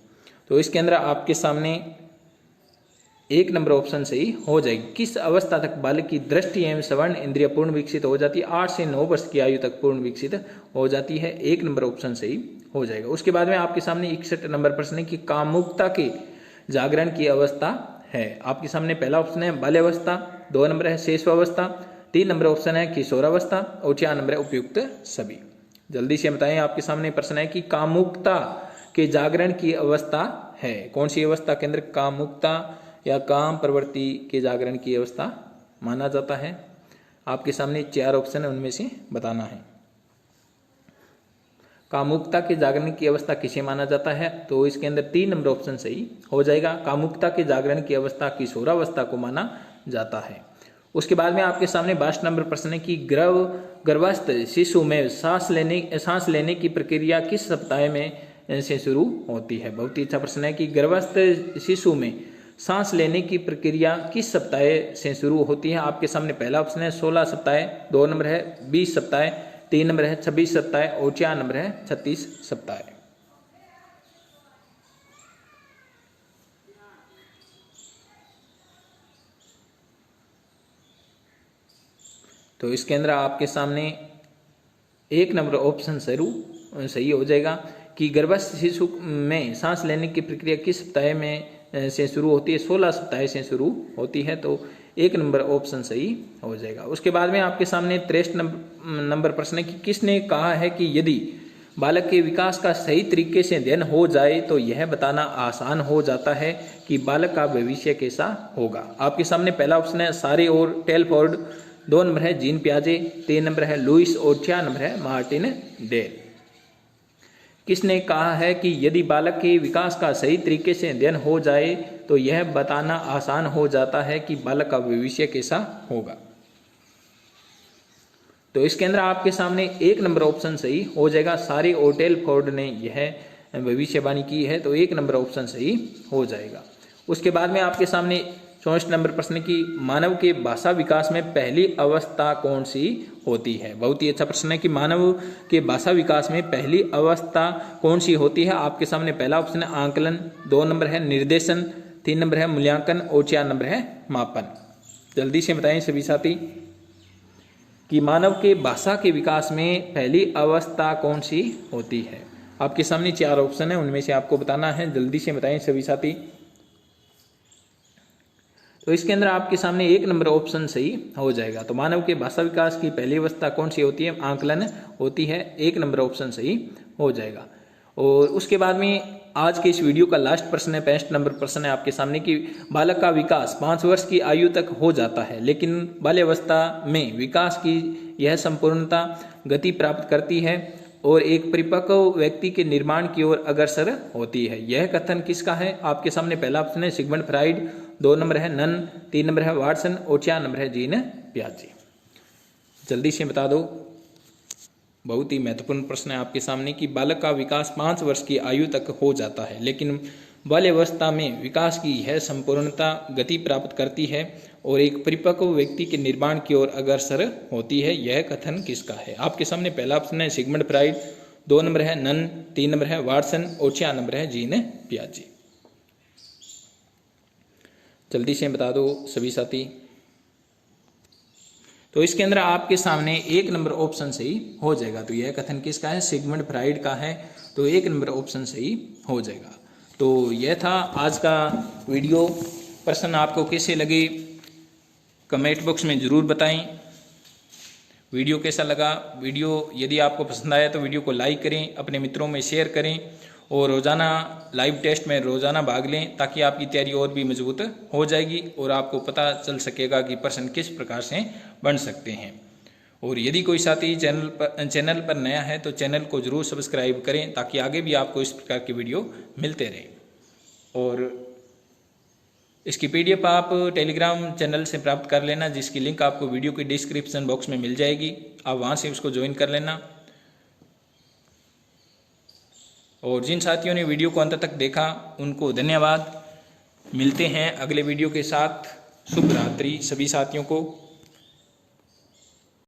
तो इसके अंदर आपके सामने 1 नंबर ऑप्शन सही हो जाएगी। किस अवस्था तक बालक की दृष्टि एवं श्रवण इंद्रिय पूर्ण विकसित हो जाती है, 8 से 9 वर्ष की आयु तक पूर्ण विकसित हो जाती है, 1 नंबर ऑप्शन सही हो जाएगा। उसके बाद में आपके सामने 61 नंबर प्रश्न है कि कामुकता के जागरण की अवस्था है। आपके सामने पहला ऑप्शन है बाल्यावस्था, 2 नंबर है शेषावस्था, 3 नंबर ऑप्शन है किशोरावस्था और 4 नंबर है उपयुक्त सभी। जल्दी से बताएं आपके सामने प्रश्न है कि कामुकता के जागरण की अवस्था है, कौन सी अवस्था के अंदर कामुकता या काम प्रवृत्ति के जागरण की अवस्था माना जाता है। आपके सामने 4 ऑप्शन है, उनमें से बताना है। कामुकता के जागरण की अवस्था किसे माना जाता है, तो इसके अंदर 3 नंबर ऑप्शन सही हो जाएगा। कामुकता के जागरण की अवस्था किशोरावस्था को माना जाता है। उसके बाद में आपके सामने 22 नंबर प्रश्न है कि गर्भस्थ शिशु में सांस लेने की प्रक्रिया किस सप्ताह में से शुरू होती है। बहुत ही अच्छा प्रश्न है कि गर्भस्थ शिशु में सांस लेने की प्रक्रिया किस सप्ताह से शुरू होती है। आपके सामने पहला ऑप्शन है 16 सप्ताह, 2 नंबर है 20 सप्ताह, 3 नंबर है 26 सप्ताह और 4 नंबर है 36 सप्ताह। तो इसके अंदर आपके सामने 1 नंबर ऑप्शन सही हो जाएगा कि गर्भस्थ शिशु में सांस लेने की प्रक्रिया किस सप्ताह में से शुरू होती है? 16 सप्ताह से शुरू होती है, तो 1 नंबर ऑप्शन सही हो जाएगा। उसके बाद में आपके सामने 63 नंबर प्रश्न है कि किसने कहा है कि यदि बालक के विकास का सही तरीके से अध्ययन हो जाए तो यह बताना आसान हो जाता है कि बालक का भविष्य कैसा होगा। आपके सामने पहला ऑप्शन है सारे और टेलफोर्ड, 2 नंबर है जीन पियाजे, 3 नंबर है लुइस और 4 नंबर है मार्टिन डेल। किसने कहा है कि यदि बालक के विकास का सही तरीके से अध्ययन हो जाए तो यह बताना आसान हो जाता है कि बालक का भविष्य कैसा होगा? तो इसके अंदर आपके सामने 1 नंबर ऑप्शन सही हो जाएगा। सारे और टेलफोर्ड ने यह भविष्यवाणी की है, तो 1 नंबर ऑप्शन सही हो जाएगा। उसके बाद में आपके सामने 64 नंबर प्रश्न की मानव के भाषा विकास में पहली अवस्था कौन सी होती है? बहुत ही अच्छा प्रश्न है कि मानव के भाषा विकास में पहली अवस्था कौन सी होती है। आपके सामने पहला ऑप्शन है आंकलन, 2 नंबर है निर्देशन, 3 नंबर है मूल्यांकन और 4 नंबर है मापन। जल्दी से बताएं सभी साथी कि मानव के भाषा के विकास में पहली अवस्था कौन सी होती है। आपके सामने 4 ऑप्शन है, उनमें से आपको बताना है। जल्दी से बताएं सभी साथी। तो इसके अंदर आपके सामने 1 नंबर ऑप्शन सही हो जाएगा। तो मानव के भाषा विकास की पहली अवस्था कौन सी होती है? आंकलन होती है, 1 नंबर ऑप्शन सही हो जाएगा। और उसके बाद में आज के इस वीडियो का लास्ट प्रश्न है, 65 नंबर प्रश्न है आपके सामने कि बालक का विकास 5 वर्ष की आयु तक हो जाता है, लेकिन बाल्यावस्था में विकास की यह संपूर्णता गति प्राप्त करती है और एक परिपक्व व्यक्ति के निर्माण की ओर अग्रसर होती है। यह कथन किसका है? आपके सामने पहला ऑप्शन है सिगमंड फ्राइड, 2 नंबर है नन, 3 नंबर है वाटसन और 4 नंबर है जीन पियाजे। जल्दी से बता दो। बहुत ही महत्वपूर्ण प्रश्न है आपके सामने कि बालक का विकास 5 वर्ष की आयु तक हो जाता है, लेकिन बाल्यावस्था में विकास की यह संपूर्णता गति प्राप्त करती है और एक परिपक्व व्यक्ति के निर्माण की ओर अग्रसर होती है। यह कथन किसका है? आपके सामने पहला ऑप्शन है सिगमंड फ्राइड, 2 नंबर है नन, 3 नंबर है वाटसन और 4 नंबर है जीन पियाजे। जल्दी से बता दो सभी साथी। तो इसके अंदर आपके सामने 1 नंबर ऑप्शन सही हो जाएगा। तो यह कथन किसका है? सिगमंड फ्राइड का है, तो 1 नंबर ऑप्शन सही हो जाएगा। तो यह था आज का वीडियो। प्रश्न आपको कैसे लगे कमेंट बॉक्स में ज़रूर बताएं। वीडियो कैसा लगा? वीडियो यदि आपको पसंद आया तो वीडियो को लाइक करें, अपने मित्रों में शेयर करें और रोज़ाना लाइव टेस्ट में रोज़ाना भाग लें, ताकि आपकी तैयारी और भी मजबूत हो जाएगी और आपको पता चल सकेगा कि प्रश्न किस प्रकार से बन सकते हैं। और यदि कोई साथी चैनल पर नया है तो चैनल को जरूर सब्सक्राइब करें, ताकि आगे भी आपको इस प्रकार की वीडियो मिलते रहें। और इसकी PDF आप टेलीग्राम चैनल से प्राप्त कर लेना, जिसकी लिंक आपको वीडियो के डिस्क्रिप्शन बॉक्स में मिल जाएगी। आप वहाँ से उसको ज्वाइन कर लेना। और जिन साथियों ने वीडियो को अंत तक देखा उनको धन्यवाद। मिलते हैं अगले वीडियो के साथ। शुभ रात्रि सभी साथियों को।